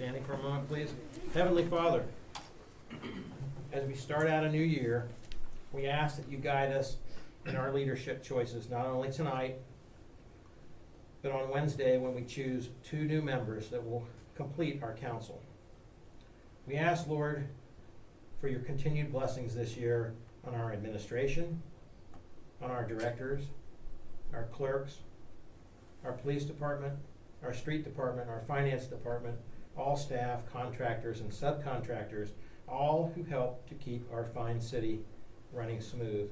standing for a moment, please. Heavenly Father, as we start out a new year, we ask that you guide us in our leadership choices, not only tonight, but on Wednesday when we choose 2 new members that will complete our council. We ask, Lord, for your continued blessings this year on our administration, on our directors, our clerks, our police department, our street department, our finance department, all staff, contractors, and subcontractors, all who help to keep our fine city running smooth.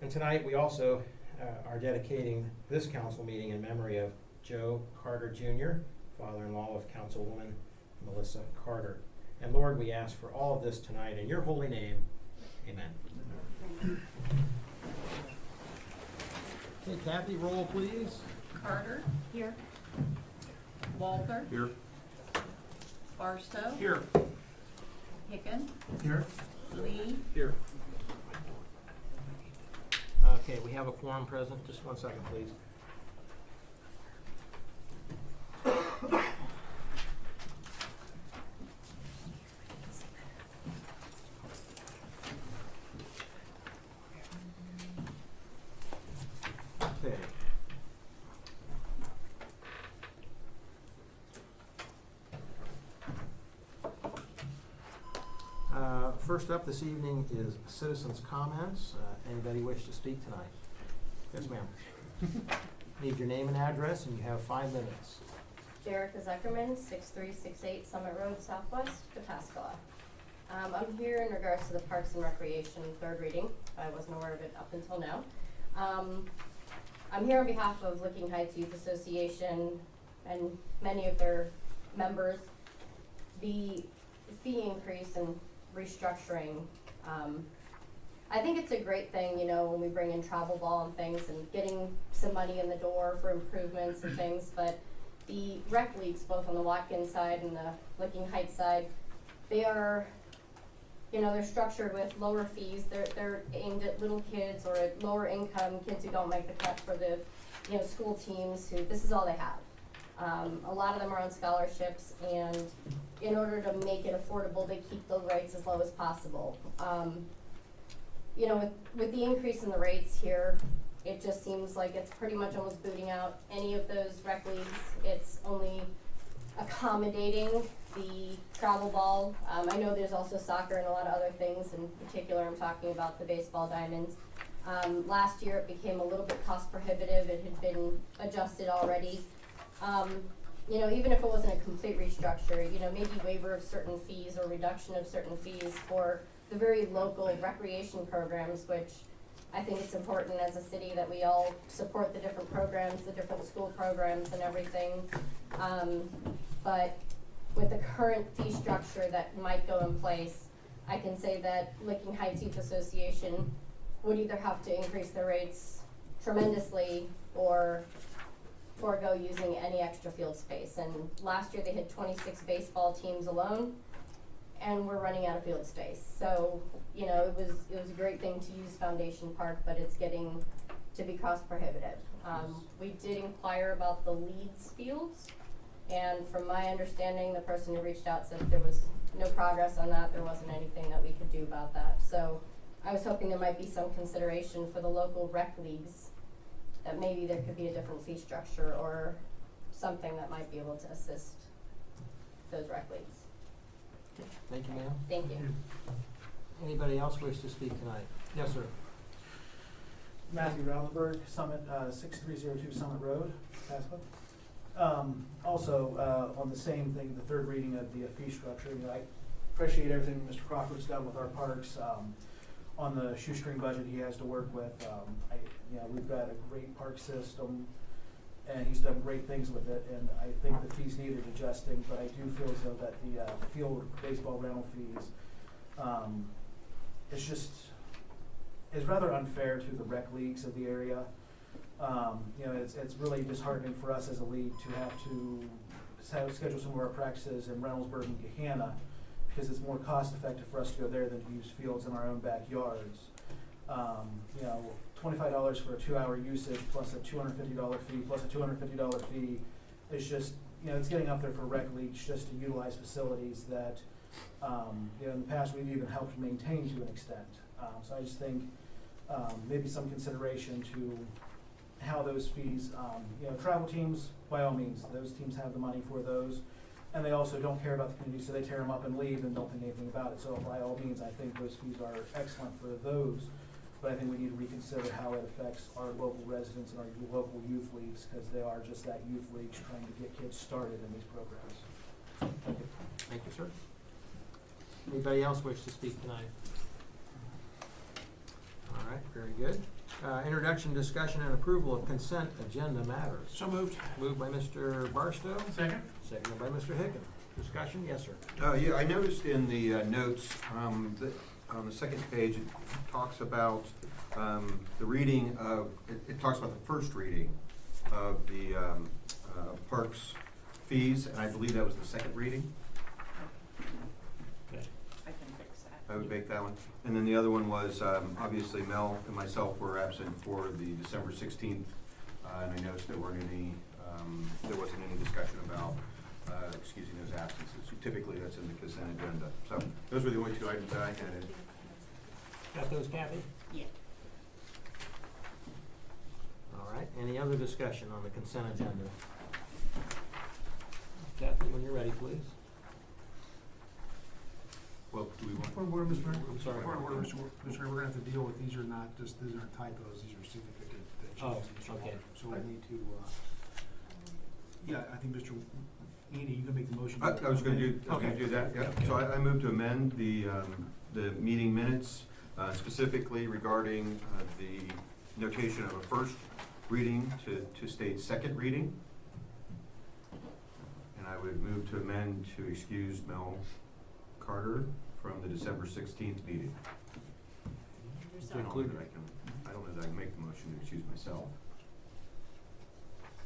And tonight we also are dedicating this council meeting in memory of Joe Carter Jr., father-in-law of Councilwoman Melissa Carter. And Lord, we ask for all of this tonight in your holy name. Amen. Okay, Kathy, roll please. Carter. Here. Walter. Here. Barstow. Here. Hicken. Here. Lee. Here. Okay, we have a quorum present. Just 1 second, please. Okay. First up this evening is citizens' comments. Anybody wish to speak tonight? Yes, ma'am. Need your name and address, and you have 5 minutes. Jerica Zuckerman, 6368 Summit Road, Southwest, Pataskala. I'm here in regards to the Parks and Recreation third reading. I wasn't aware of it up until now. I'm here on behalf of Licking Heights Youth Association and many of their members. The fee increase and restructuring, I think it's a great thing, you know, when we bring in travel ball and things and getting some money in the door for improvements and things, but the rec leagues, both on the Watkins side and the Licking Heights side, they are, you know, they're structured with lower fees. They're aimed at little kids or at lower income kids who don't make the cut for the, you know, school teams who, this is all they have. A lot of them are on scholarships, and in order to make it affordable, they keep the rates as low as possible. You know, with the increase in the rates here, it just seems like it's pretty much almost booting out any of those rec leagues. It's only accommodating the travel ball. I know there's also soccer and a lot of other things. In particular, I'm talking about the baseball diamonds. Last year, it became a little bit cost prohibitive. It had been adjusted already. You know, even if it wasn't a complete restructure, you know, maybe waiver of certain fees or reduction of certain fees for the very local recreation programs, which I think it's important as a city that we all support the different programs, the different school programs and everything. But with the current fee structure that might go in place, I can say that Licking Heights Youth Association would either have to increase their rates tremendously or forego using any extra field space. And last year they had 26 baseball teams alone, and we're running out of field space. So, you know, it was a great thing to use Foundation Park, but it's getting to be cost prohibitive. We did inquire about the Leeds fields, and from my understanding, the person who reached out said there was no progress on that. There wasn't anything that we could do about that. So I was hoping there might be some consideration for the local rec leagues, that maybe there could be a different fee structure or something that might be able to assist those rec leagues. Thank you, ma'am. Thank you. Anybody else wish to speak tonight? Yes, sir. Matthew Raulenberg, Summit, 6302 Summit Road, Pasco. Also, on the same thing, the third reading of the fee structure, you know, I appreciate everything Mr. Crawford's done with our parks. On the shoestring budget he has to work with, you know, we've got a great park system, and he's done great things with it, and I think the fees needed adjusting, but I do feel as though that the field baseball rental fees, is rather unfair to the rec leagues of the area. You know, it's really disheartening for us as a league to have to schedule some of our practices in Reynoldsburg and Gahanna, because it's more cost effective for us to go there than to use fields in our own backyards. You know, $25 for a 2-hour usage plus a $250 fee plus a $250 fee is just, it's getting up there for rec leagues just to utilize facilities that, in the past, we've even helped maintain to an extent. So I just think, maybe some consideration to how those fees, travel teams, by all means, those teams have the money for those. And they also don't care about the community, so they tear them up and leave and don't think anything about it. So by all means, I think those fees are excellent for those. But I think we need to reconsider how it affects our local residents and our local youth leagues, because they are just that youth leagues trying to get kids started in these programs. Thank you. Thank you, sir. Anybody else wish to speak tonight? All right, very good. Introduction, discussion, and approval of consent agenda matters. So moved. Moved by Mr. Barstow, Second. seconded by Mr. Hicken. Discussion, yes, sir. Yeah, I noticed in the notes, that on the second page, it talks about the reading of, it talks about the first reading of the parks fees, and I believe that was the second reading. Okay. I can fix that. I would make that one. And then the other one was, obviously Mel and myself were absent for the December 16th, and I noticed there wasn't any discussion about excusing those absences. Typically, that's in the consent agenda. So those were the only two items that I had. Got those, Kathy? Yeah. All right, any other discussion on the consent agenda? Kathy, when you're ready, please. Well, do we want? Point of order, Mr. Mayor. I'm sorry. Point of order, Mr. Mayor, we're gonna have to deal with, these are not just, these aren't typos, these are significant Oh, changes. Mr. okay. Walter. So we need to, I think Mr. Andy, you can make the motion. I was gonna do that, yeah. So I move to amend the meeting minutes, specifically regarding the notation of a first reading to state second reading. And I would move to amend to excuse Mel Carter from the December 16th meeting. To include, I don't know that I can make the motion to excuse myself.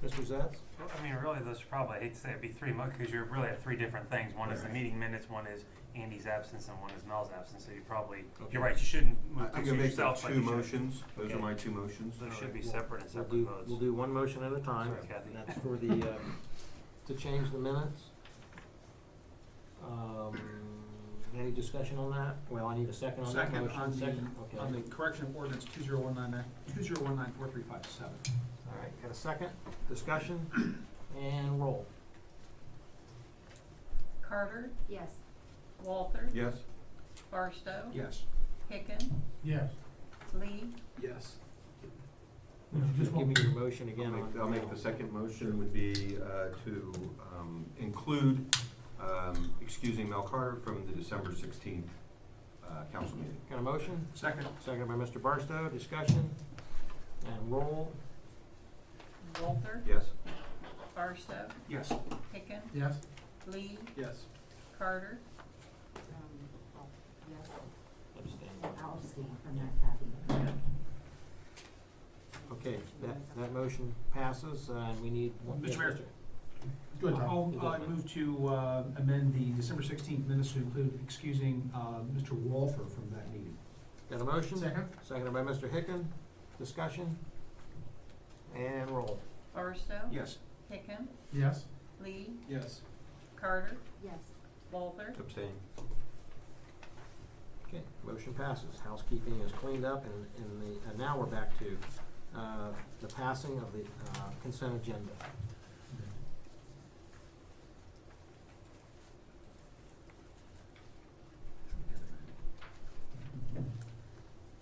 Mr. Zatz? Well, I mean, really, those probably, I hate to say it'd be three months, because you really have three different things. One is the Right. meeting minutes, one is Andy's absence, and one is Mel's absence, so you probably, Okay. you're right, you shouldn't I move to can excuse make that yourself, but two you should. motions. Those Okay. are my two motions. Those should be Well, separate and We'll separate do, votes. we'll do one motion at a time. Sorry, Kathy. And that's for the, to change the minutes. Any discussion on that? Well, I need a second on that Second, motion. on Second, the, okay. on the correction of ordinance 2019-4357. All right, got a second? Discussion and roll. Carter, Yes. Walter, Yes? Barstow, Yes. Hicken, Yes. Lee, Yes. Just give me your motion again on. I'll make the second motion would be to include excusing Mel Carter from the December 16th council meeting. Got a motion? Second. Seconded by Mr. Barstow. Discussion and roll. Walter, Yes? Barstow, Yes. Hicken, Yes. Lee, Yes. Carter, Yes, Abstain. I'll abstain from that, Kathy. Okay, that motion passes, and we need one. Mr. Mayor. Yes, Good. It I'll does. move to amend the December 16th minutes to include excusing Mr. Walther from that meeting. Got a motion? Second. Seconded by Mr. Hicken. Discussion and roll. Barstow, Yes. Hicken, Yes. Lee, Yes. Carter, Yes. Walter, Abstain. Okay, motion passes. Housekeeping is cleaned up, and now we're back to the passing of the consent agenda.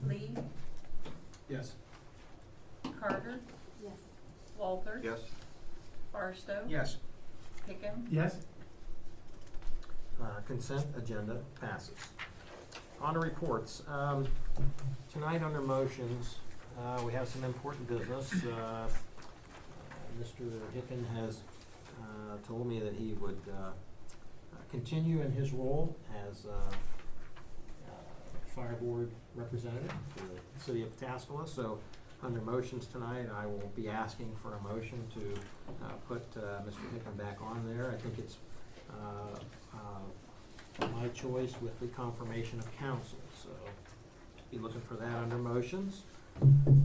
Lee, Yes. Carter, Yes. Walter, Yes? Barstow, Yes. Hicken, Yes. Consent agenda passes. On to reports. Tonight under motions, we have some important business. Mr. Hicken has told me that he would continue in his role as fire board representative for the city of Pataskala. So under motions tonight, I will be asking for a motion to put Mr. Hicken back on there. I think it's my choice with the confirmation of council, so be looking for that under motions.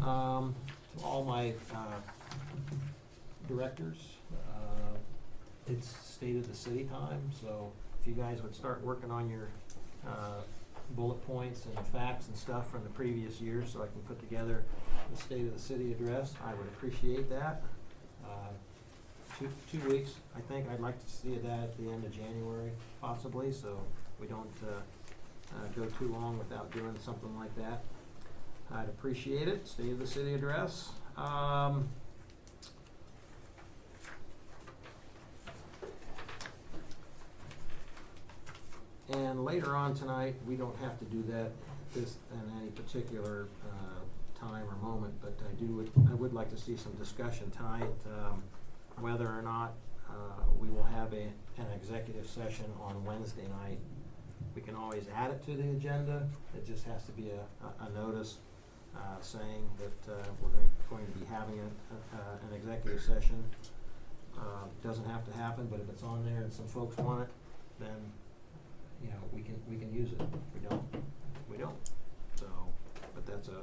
All my directors, it's state of the city time, so if you guys would start working on your, bullet points and facts and stuff from the previous year, so I can put together the state of the city address, I would appreciate that. 2 weeks, I think, I'd like to see that at the end of January possibly, so we don't, go too long without doing something like that. I'd appreciate it, state of the city address. And later on tonight, we don't have to do that this, in any particular, time or moment, but I would like to see some discussion tonight, whether or not, we will have an executive session on Wednesday night. We can always add it to the agenda, it just has to be a notice, saying that, we're going to be having an executive session. Doesn't have to happen, but if it's on there and some folks want it, then, you know, we can use it. If we don't. So, but that's an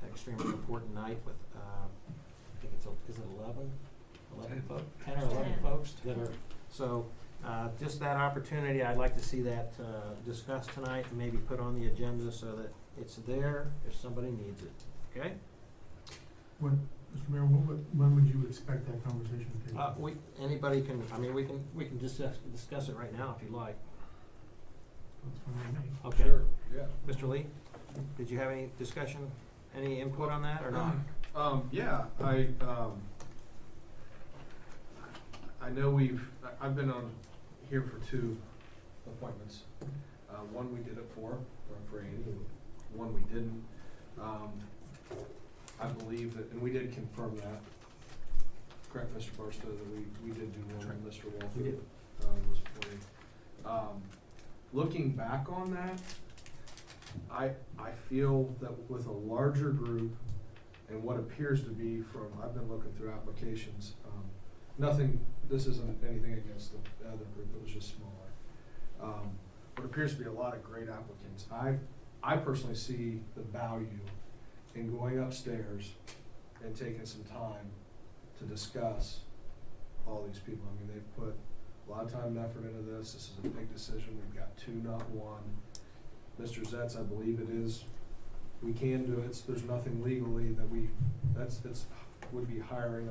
extremely important night with, I think is it 11 folks, 10 or 11 10. folks that are, so, just that opportunity, I'd like to see that, discussed tonight and maybe put on the agenda so that it's there if somebody needs it, okay? When, Mr. Mayor, when would you expect that conversation to take place? Anybody can, I mean, we can discuss it right now if you like. That's fine with me. Okay. Sure, yeah. Mr. Lee, did you have any discussion, any input on that or not? Yeah, I know I've been on here for 2 appointments. One we did it for Andy, and one we didn't. I believe that, and we did confirm that, correct, Mr. Barstow, that we did do one when Mr. Walter We did. Was appointed. Looking back on that, I feel that with a larger group and what appears to be from, I've been looking through applications, this isn't anything against the other group, it was just smaller. What appears to be a lot of great applicants. I personally see the value in going upstairs and taking some time to discuss all these people. I mean, they've put a lot of time and effort into this. This is a big decision. We've got 2, not 1. Mr. Zetz, I believe it is, we can do it. There's nothing legally that would be hiring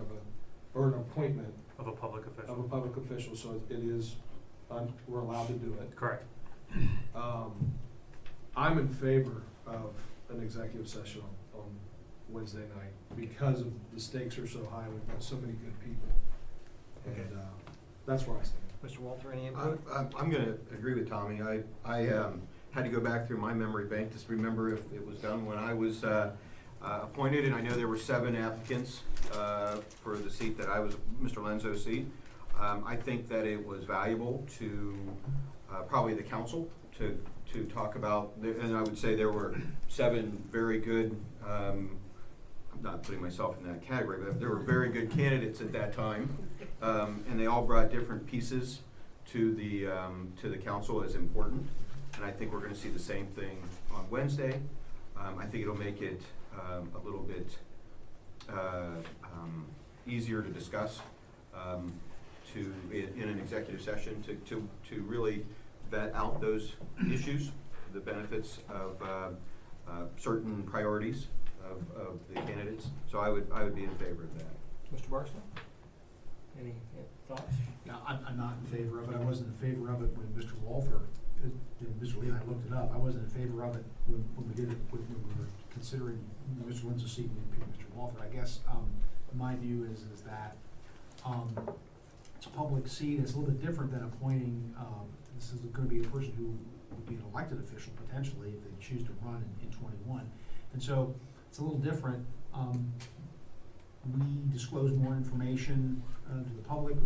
or an appointment Of a public of official. a public official, so it is, we're allowed to do it. Correct. I'm in favor of an executive session on Wednesday night because of the stakes are so high. We've got so many good people. And, that's where I stand. Mr. Walter, any input? I'm gonna agree with Tommy. I had to go back through my memory bank to remember if it was done when I was appointed, and I know there were 7 applicants for the seat that I was, Mr. Lenzo's seat. I think that it was valuable to probably the council to talk about, and I would say there were 7 very good, I'm not putting myself in that category, but there were very good candidates at that time, and they all brought different pieces to the council as important, and I think we're going to see the same thing on Wednesday. I think it'll make it a little bit easier to discuss in an executive session to really vet out those issues, the benefits of certain priorities of the candidates. So I would be in favor of that. Mr. Barstow? Any thoughts? No, I'm not in favor of it. I wasn't in favor of it when Mr. Walther, Mr. Lee and I looked it up. I wasn't in favor of it when we did it, when we were considering Mr. Windsor's seat and we picked Mr. Walther. I guess, my view is that, it's a public seat. It's a little bit different than appointing, this is gonna be a person who would be an elected official potentially if they choose to run in 21. And so it's a little different. We disclose more information to the public.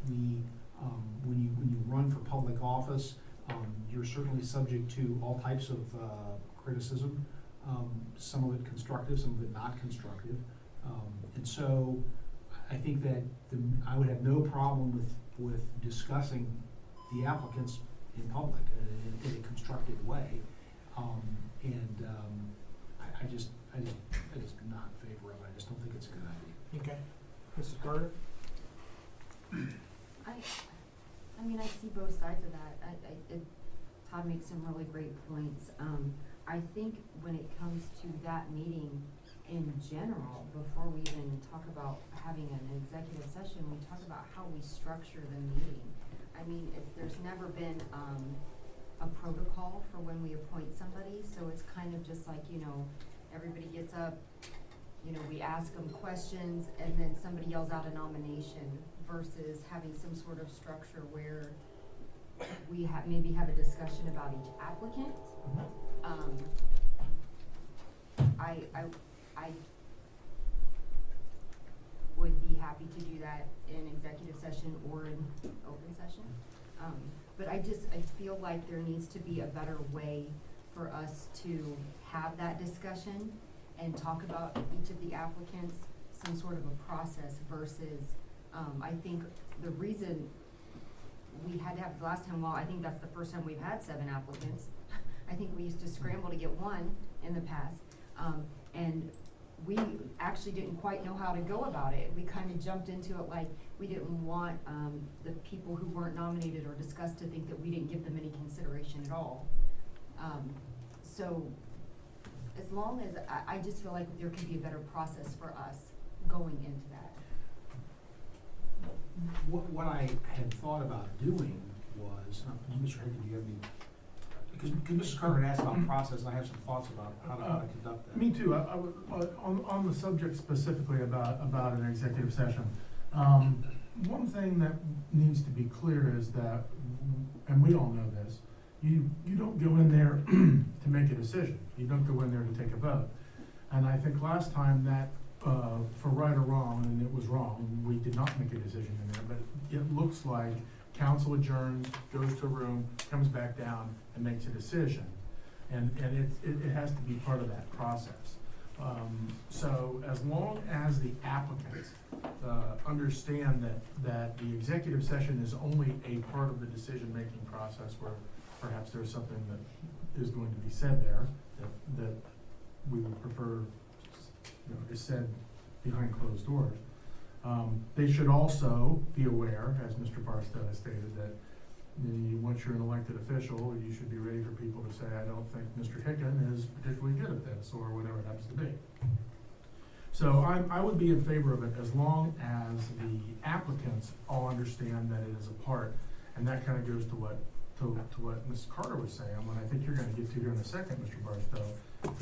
When you run for public office, you're certainly subject to all types of criticism. Some of it constructive, some of it not constructive. And so I think that I would have no problem with discussing the applicants in public in a constructive way. I just am not in favor of it. I just don't think it's a good idea. Okay. Mrs. Carter? I see both sides of that. Todd makes some really great points. I think when it comes to that meeting in general, before we even talk about having an executive session, we talk about how we structure the meeting. I mean, there's never been, a protocol for when we appoint somebody, so it's kind of just like, everybody gets up, we ask them questions, and then somebody yells out a nomination, versus having some sort of structure where we maybe have a discussion about each applicant. I would be happy to do that in executive session or in open session. But I feel like there needs to be a better way for us to have that discussion and talk about each of the applicants, some sort of a process versus, I think the reason we had to have it last time, well, I think that's the first time we've had 7 applicants. I think we used to scramble to get 1 in the past. And we actually didn't quite know how to go about it. We kind of jumped into it like we didn't want the people who weren't nominated or discussed to think that we didn't give them any consideration at all. So as long as, I just feel like there could be a better process for us going into that. What I had thought about doing was, Mr. Hickey, do you have any, because Mrs. Carter had asked about process, and I have some thoughts about how to conduct that. Me too. I would, on the subject specifically about an executive session, one thing that needs to be clear is that, and we all know this, you don't go in there to make a decision. You don't go in there to take a vote. And I think last time that, for right or wrong, and it was wrong, we did not make a decision in there, but it looks like council adjourns, goes to a room, comes back down, and makes a decision. And it has to be part of that process. So as long as the applicants understand that the executive session is only a part of the decision-making process, where perhaps there's something that is going to be said there that we would prefer, is said behind closed doors. They should also be aware, as Mr. Barstow has stated, that once you're an elected official, you should be ready for people to say, I don't think Mr. Hicken is particularly good at this, or whatever it happens to be. So I would be in favor of it as long as the applicants all understand that it is a part, and that kind of goes to what Ms. Carter was saying, and what I think you're gonna get to here in a second, Mr. Barstow,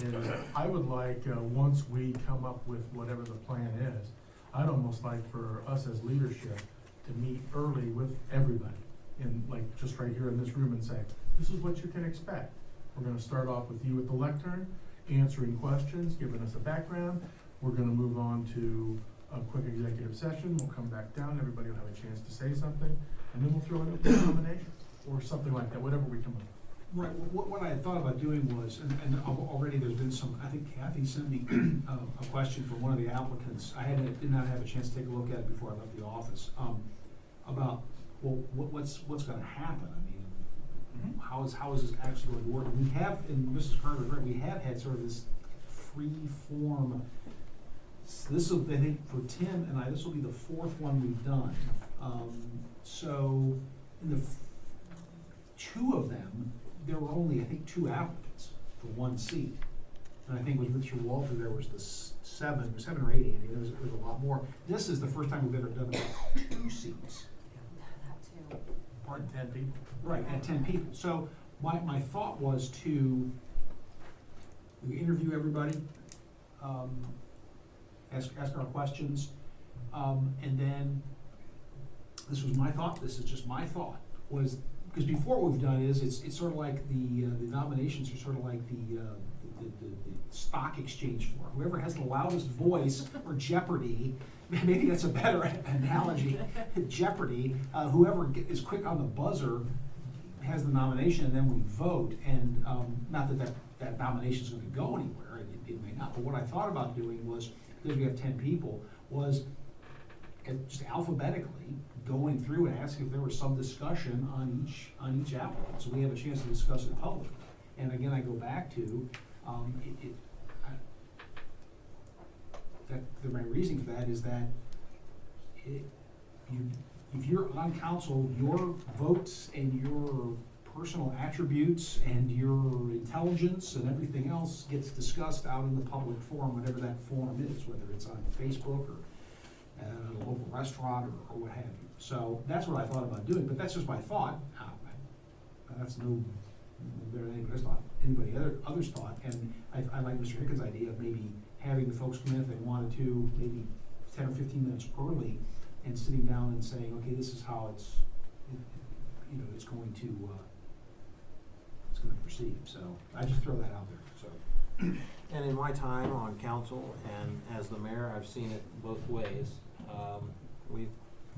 is I would like, once we come up with whatever the plan is, I'd almost like for us as leadership to meet early with everybody, in like just right here in this room, and say, this is what you can expect. We're gonna start off with you at the lectern, answering questions, giving us a background. We're gonna move on to a quick executive session. We'll come back down, everybody will have a chance to say something, and then we'll throw in a nomination, or something like that, whatever we come up with. Right, what I had thought about doing was, and already there's been some, I think Kathy sent me a question from one of the applicants. I did not have a chance to take a look at it before I left the office, about, well, what's gonna happen? I mean, how is this actually going to work? And we have, and Mrs. Carter, right, we have had sort of this free form. This will, I think, for Tim and I, this will be the 4th one we've done. So in the 2 of them, there were only, I think, 2 applicants for 1 seat. And I think with Mr. Walter, there was the 7 or 8, Andy, there was a lot more. This is the first time we've ever done it with 2 seats. That too. Pardon, 10 people? Right, at 10 people. So my thought was to interview everybody, ask our questions, and then, this was my thought, this is just my thought, was, because before what we've done is, it's sort of like the nominations are sort of like the stock exchange floor. Whoever has the loudest voice, or Jeopardy, maybe that's a better analogy, Jeopardy, whoever is quick on the buzzer has the nomination, and then we vote, and not that nomination is going to go anywhere, it may not, but what I thought about doing was, because we have 10 people, was just alphabetically going through and asking if there was some discussion on each applicant, so we have a chance to discuss it publicly. And again, I go back to, my reasoning for that is that if you're on council, your votes and your personal attributes and your intelligence and everything else gets discussed out in the public forum, whatever that forum is, whether it's on Facebook or at a local restaurant or what have you. So that's what I thought about doing, but that's just my thought. That's no better than anybody others thought. And I like Mr. Hickens' idea of maybe having the folks come in if they wanted to, maybe 10 or 15 minutes early, and sitting down and saying, okay, this is how it's going to proceed. So I just throw that out there. So And in my time on council and as the mayor, I've seen it both ways. We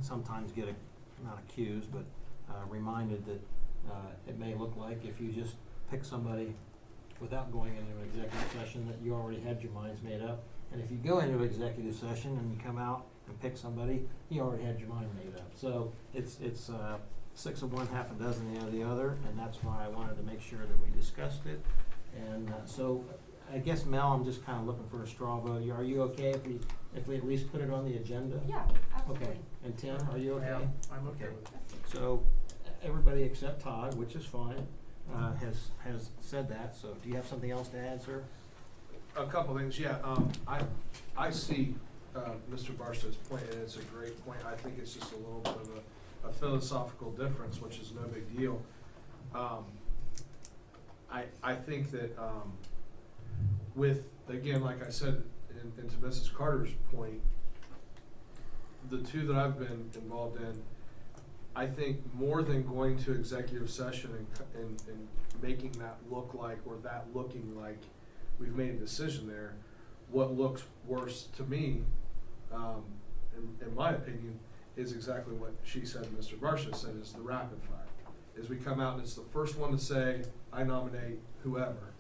sometimes get, not accused, but reminded that it may look like if you just pick somebody without going into an executive session, that you already had your minds made up. And if you go into an executive session and you come out and pick somebody, you already had your mind made up. So it's 6 of one, half a dozen of the other, and that's why I wanted to make sure that we discussed it. And so I guess, Mel, I'm just kind of looking for a straw vote. Are you okay if we at least put it on the agenda? Yeah, absolutely. Okay. And Tim, are you okay? Yeah, I'm okay with it. So everybody except Todd, which is fine, has said that. So do you have something else to add, sir? A couple things, yeah. I see Mr. Barstow's point, and it's a great point. I think it's just a little bit of a philosophical difference, which is no big deal. I think that with, again, like I said, into Mrs. Carter's point, the two that I've been involved in, I think more than going to executive session and making that look like, or that looking like we've made a decision there, what looks worse to me, in my opinion, is exactly what she said and Mr. Barstow said, is the rapid fire. Is we come out and it's the first one to say, I nominate whoever,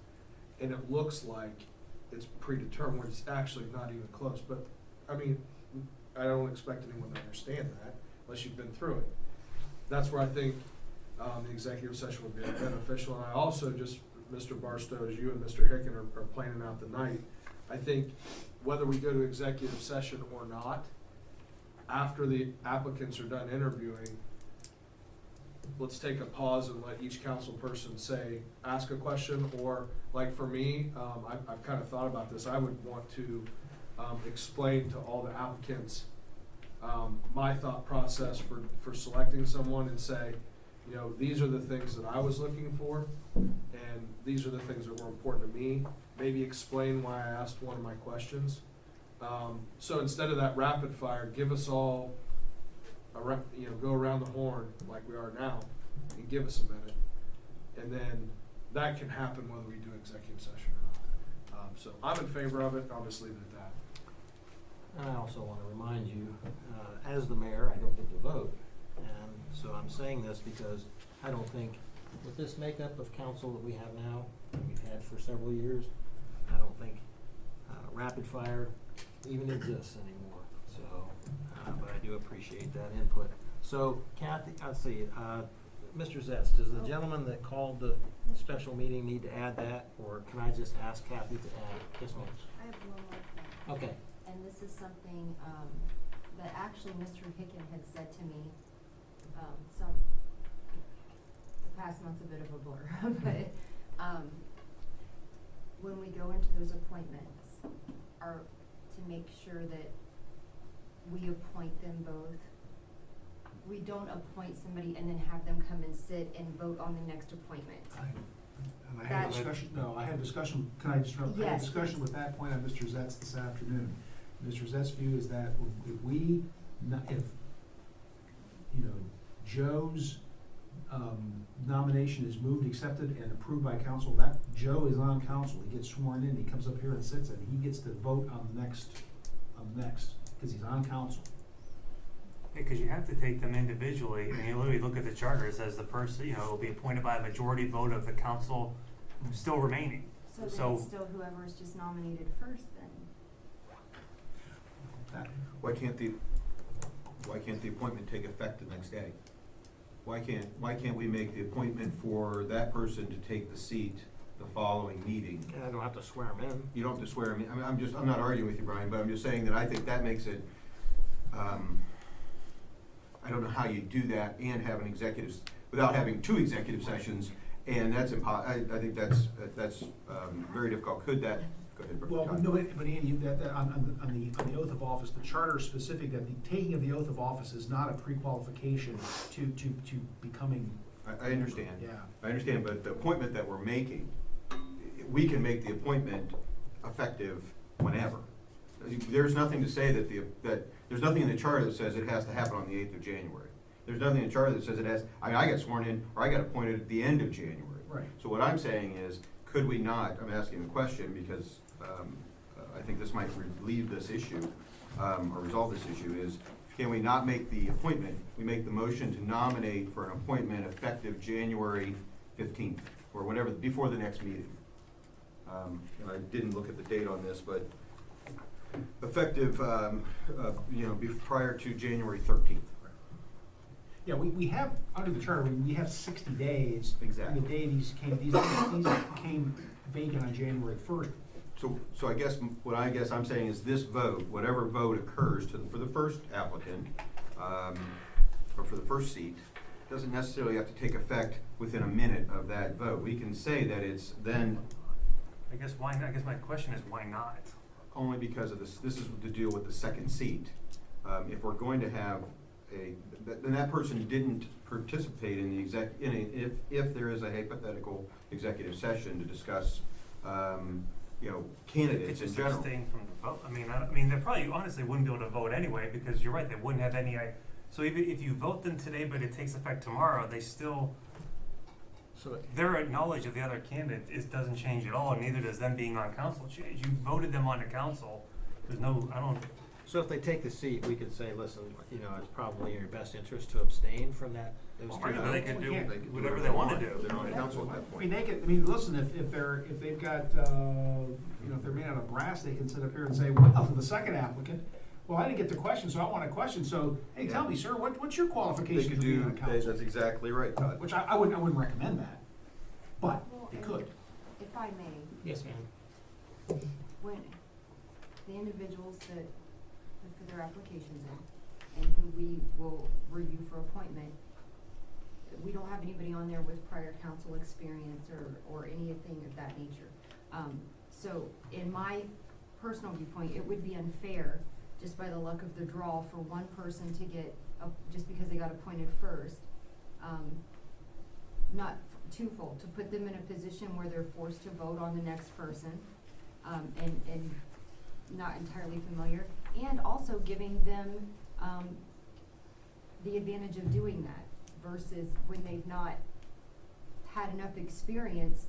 and it looks like it's predetermined, when it's actually not even close. But, I mean, I don't expect anyone to understand that unless you've been through it. That's where I think the executive session would be beneficial. And I also just, Mr. Barstow, as you and Mr. Hicken are planning out the night, I think whether we go to executive session or not, after the applicants are done interviewing, let's take a pause and let each council person ask a question, or like for me, I've kind of thought about this. I would want to explain to all the applicants my thought process for selecting someone, and say, you know, these are the things that I was looking for, and these are the things that were important to me. Maybe explain why I asked one of my questions. So instead of that rapid fire, give us all go around the horn like we are now, and give us a minute, and then that can happen whether we do executive session or not. So I'm in favor of it. I'll just leave it at that. And I also want to remind you, as the mayor, I don't get to vote. And so I'm saying this because I don't think, with this makeup of council that we have now, and we've had for several years, I don't think rapid fire even exists anymore. So, but I do appreciate that input. So Kathy, let's see, Mr. Zetz, does the gentleman that called the special meeting need to add that, or can I just ask Kathy to add? Yes, ma'am. I have one more thing. Okay. And this is something that actually Mr. Hicken had said to me, the past month's a bit of a blur, but when we go into those appointments, to make sure that we appoint them both. We don't appoint somebody and then have them come and sit and vote on the next appointment. And I had a discussion, I had a discussion, can I just interrupt? I had a Yes, discussion please. with that point on Mr. Zetz this afternoon. Mr. Zetz's view is that if Joe's nomination is moved, accepted, and approved by council, that Joe is on council. He gets sworn in, he comes up here and sits, and he gets to vote on the next, because he's on council. Because you have to take them individually, and you literally look at the charter, it says the person, will be appointed by a majority vote of the council still remaining. So then So- it's still whoever is just nominated first then. Why can't the appointment take effect the next day? Why can't we make the appointment for that person to take the seat the following meeting? And I don't have to swear him in. You don't have to swear me. I mean, I'm not arguing with you, Brian, but I'm just saying that I think that makes it, I don't know how you do that and have an executive, without having two executive sessions, and that's I think that's very difficult. Could that, go ahead, Well, Todd. no, but Andy, on the oath of office, the charter is specific that the taking of the oath of office is not a pre-qualification to becoming, I understand. yeah. I understand, but the appointment that we're making, we can make the appointment effective whenever. There's nothing to say that there's nothing in the charter that says it has to happen on the 8th of January. There's nothing in the charter that says it has, I got sworn in, or I got appointed at the end of January. Right. So what I'm saying is, could we not, I'm asking the question because I think this might relieve this issue, or resolve this issue, is can we not make the appointment, we make the motion to nominate for an appointment effective January 15th, or whenever, before the next meeting. And I didn't look at the date on this, but effective, prior to January 13th. Yeah, we have, under the charter, we have 60 days. Exactly. The day these came vacant on January 1st. So I guess, what I'm saying is this vote, whatever vote occurs for the first applicant, or for the first seat, doesn't necessarily have to take effect within a minute of that vote. We can say that it's then I guess my question is, why not? only because of this is to deal with the second seat. If we're going to have then that person didn't participate in the if there is a hypothetical executive session to discuss, candidates in Just general. abstain from the vote. I mean, they probably honestly wouldn't be able to vote anyway, because you're right, they wouldn't have any, so even if you vote them today, but it takes effect tomorrow, they still, their knowledge of the other candidate doesn't change at all, and neither does them being on council change. You voted them onto council. There's no, So if they take the seat, we could say, listen, it's probably in your best interest to abstain from those two whatever they votes. could do, They can do whatever they wanna do. They're on council at that I mean, point. listen, if they've got, if they're made out of brass, they can sit up here and say, well, for the second applicant, well, I didn't get the question, so I want a question, so, hey, tell me, sir, what's your They qualifications could for being do, on council? that's exactly right, Todd. Which I wouldn't recommend that, but Well, they and could. If I may, Yes, ma'am. when the individuals that put their applications in and who we will review for appointment, we don't have anybody on there with prior council experience or anything of that nature. So in my personal viewpoint, it would be unfair, just by the luck of the draw, for one person to get, just because they got appointed first, not twofold, to put them in a position where they're forced to vote on the next person, and not entirely familiar, and also giving them, the advantage of doing that versus when they've not had enough experience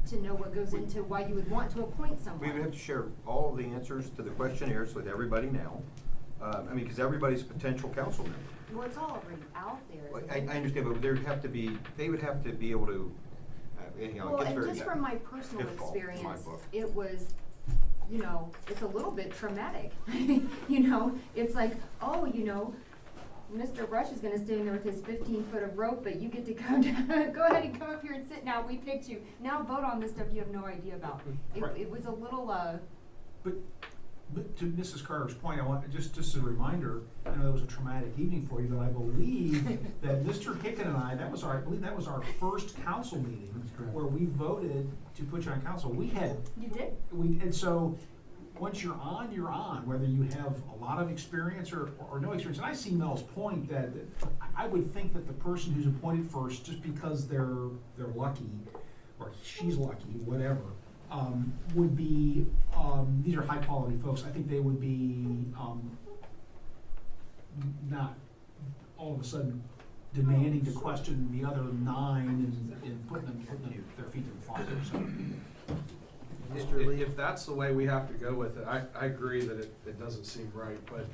to know what goes into why you would want to appoint someone. We would have to share all of the answers to the questionnaires with everybody now. Because everybody's a potential council member. Well, it's all already out there. Well, I understand, but they would have to be able to, anyhow, Well, it gets and very just from my personal difficult in my experience, book. it was, it's a little bit traumatic. It's like, Mr. Brush is gonna stand there with his 15 foot of rope, but you get to come down, go ahead and come up here and sit now, we picked you. Now vote on this stuff you have no idea about. Right. It was a little, But to Mrs. Carter's point, I want, just as a reminder, I know that was a traumatic evening for you, but I believe that Mr. Hicken and I believe that was our first council meeting That's correct. where we voted to put you on council. We had, you did. and so, once you're on, whether you have a lot of experience or no experience. And I see Mel's point that I would think that the person who's appointed first, just because they're lucky, or she's lucky, whatever, would be, these are high quality folks, I think they would be, not all of a sudden demanding to question the other 9 and putting their feet to the fire, so. If that's the way we have to go with it, I agree that it doesn't seem right, but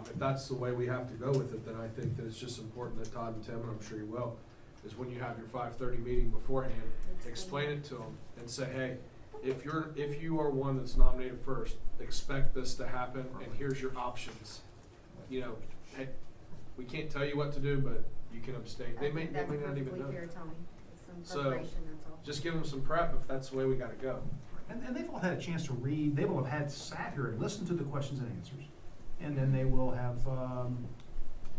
if that's the way we have to go with it, then I think that it's just important that Todd and Tim, and I'm sure you will, is when you have your 5:30 meeting beforehand, explain it to them and say, hey, if you are one that's nominated first, expect this to happen, and here's your options. Hey, we can't tell you what to do, but you can abstain. They may not even know. That's perfectly fair, Tommy. Some So, preparation, that's all. Just give them some prep if that's the way we gotta go. And they've all had a chance to read, they will have sat here and listened to the questions and answers. And then they will have,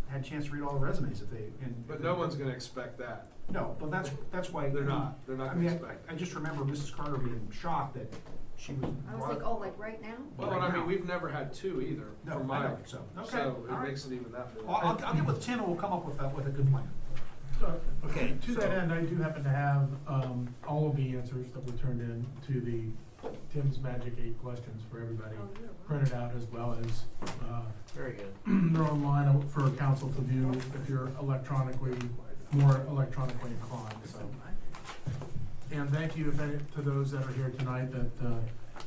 had a chance to read all the resumes if they, and. But no one's gonna expect that. No, but that's why. They're not I gonna mean, expect. I just remember Mrs. Carter being shocked that she was. I was like, oh, like right now? Well, and I mean, we've never had two either, No, from I my, know, so, okay, so all it right. makes it even that more. I'll get with Tim and we'll come up with a good plan. Okay, to so- that end, I do happen to have, all of the answers that were turned in to the Tim's Magic 8 questions for everybody printed out, as well as, Very good. they're online for council to view if you're more electronically inclined, so. And thank you to those that are here tonight that,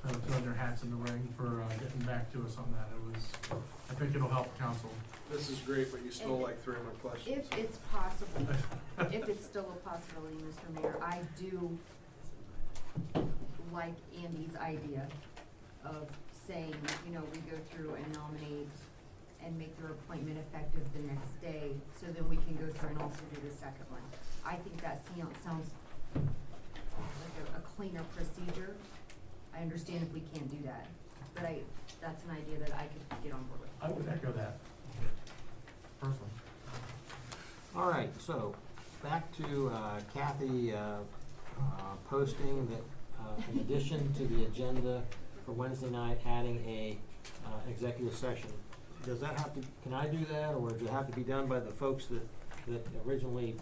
have thrown their hats in the ring for, getting back to us on that. I think it'll help council. This is great, but you stole like three of my questions. If it's possible, if it's still a possibility, Mr. Mayor, I do like Andy's idea of saying, you know, we go through and nominate and make their appointment effective the next day, so then we can go through and also do the second one. I think that sounds like a cleaner procedure. I understand if we can't do that, but that's an idea that I could get on board with. I would echo that, personally. All right, so back to Kathy posting that in addition to the agenda for Wednesday night, adding a executive session. Does that have to, can I do that, or does it have to be done by the folks that originally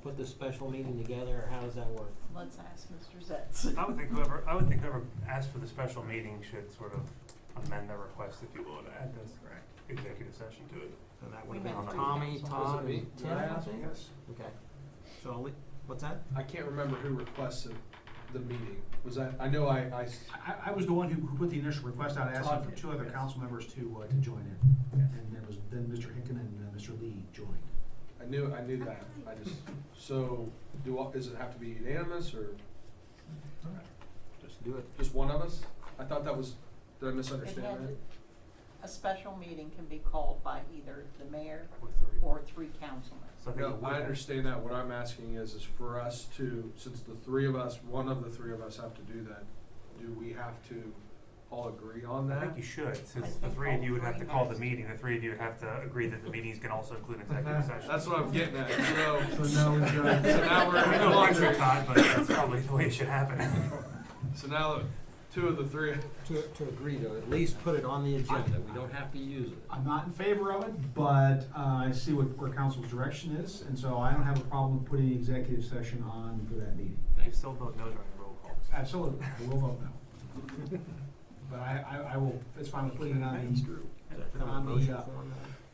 put this special meeting together, or how does that work? Let's ask Mr. Zetz. I would think whoever asked for the special meeting should sort of amend their request, if you will, to add this executive session to it. So that We would have have been three Tommy, council. Todd, Was it me? and Did Tim, I I ask? think? Yes. Okay. So I'll what's that? I can't remember who requested the meeting. Was that, I know I I was the one who put the initial request out, asking Todd for did, two other yes. council members to join in. And then Mr. Hicken and Mr. Lee joined. I knew that. I just, so does it have to be unanimous or Just do it. just one of us? I thought that was, did I It misunderstand had that? to- A special meeting can be called by either the mayor Or three. or three councilmen. So I think it No, would I have- understand that. What I'm asking is for us to, since the three of us, one of the three of us have to do that, do we have to all agree on I that? think you should, since I the think three of all you would have to three call the has- meeting, the three of you would have to agree that the meetings can also include executive session. That's what I'm getting at. So now we've got. So now we're I mean, in no a lecture, quandary. Todd, but that's probably the way it should happen. So now that two of the three, To agree to at least put it on the agenda. We don't have to use it. I'm not in favor of it, but I see where council's direction is, and so I don't have a problem with putting the executive session on for that meeting. You still vote no during the roll calls. Absolutely, I will vote no. But I will, it's fine with putting it on the, Is that kind of a on the, motion form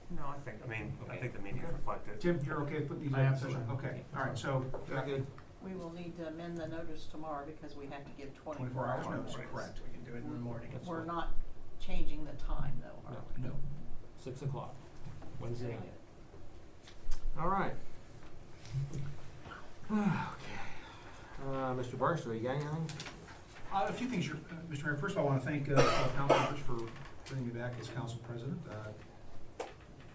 then? No, I think the meetings reflect it. Tim, you're okay with putting the I am, executive session? Okay, all right, so, Very good. We will need to amend the notice tomorrow because we have to give 24 hours notice, correct. We can do it in the morning. We're not changing the time though, are we? No. 6 o'clock, Wednesday night. All right. Okay. Mr. Barstow, you got anything? A few things, Mr. Mayor. First of all, I want to thank all council members for bringing me back as council president.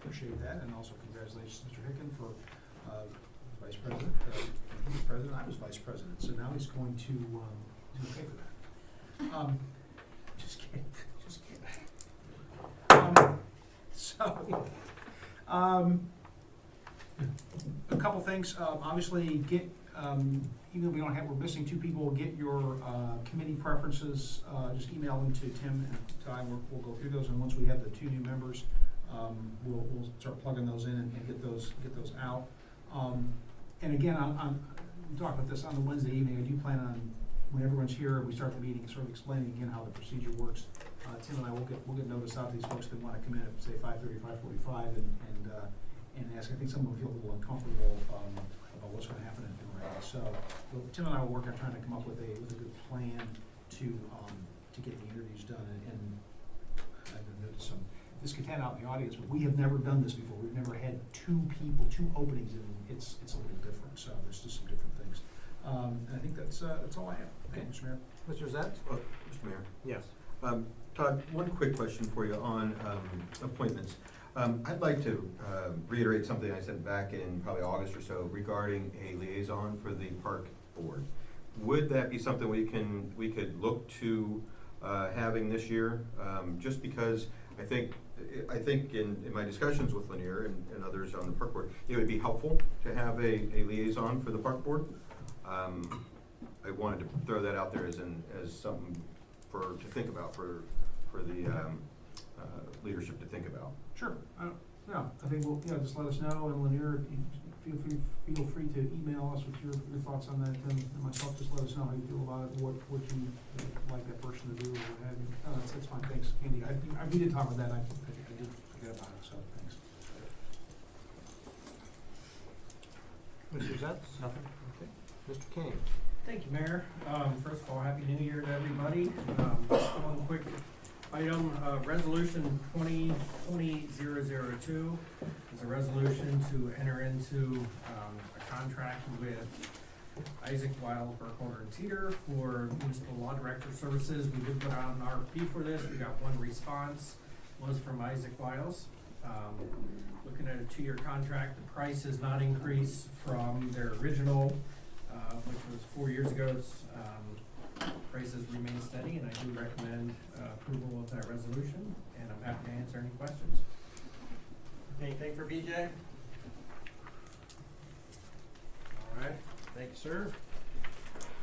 Appreciate that, and also congratulations, Mr. Hicken, for vice president. He was president, I was vice president, so now he's going to pay for that. Just kidding, just kidding. A couple things. Obviously, get even though we're missing two people, get your committee preferences, just email them to Tim and Ty, and we'll go through those, and once we have the two new members, we'll start plugging those in and get those out. And again, we talked about this on the Wednesday evening. I do plan on, when everyone's here, we start the meeting, sort of explaining again how the procedure works. Tim and I will get notice out to these folks that wanna come in at, say, 5:30, 5:45, and ask. I think some will feel a little uncomfortable about what's gonna happen in Raleigh. So Tim and I will work on trying to come up with a good plan to get the interviews done. And I've noticed some discontent out in the audience, but we have never done this before. We've never had two openings, and it's a little different. So there's just some different things. And I think that's all I have. Thank you, Mr. Mayor. Mr. Zetz? Mr. Mayor. Yes. Todd, one quick question for you on appointments. I'd like to reiterate something I said back in probably August or so regarding a liaison for the park board. Would that be something we could look to having this year? Just because I think in my discussions with Lanier and others on the park board, it would be helpful to have a liaison for the park board. I wanted to throw that out there as something to think about for the leadership to think about. Sure, yeah, I think we'll, yeah, just let us know, and Lanier, feel free to email us with your thoughts on that, and myself, just let us know how you feel about it, what you like that person to do, or what have you. No, that's fine, thanks, Andy, we did talk about that, I did forget about it, so, thanks. Mr. Zets? Nothing? Okay. Mr. King? Thank you, Mayor. First of all, Happy New Year to everybody. Just one quick item, Resolution 2020-002 is a resolution to enter into a contract with Isaac Wiles, Burkholder and Teeter for municipal law director services. We did put out an RFP for this. We got one response, was from Isaac Wiles. Looking at a 2-year contract, the price has not increased from their original, which was 4 years ago. Prices remain steady, and I do recommend approval of that resolution, and I'm happy to answer any questions. Anything for BJ? All right, thank you, sir.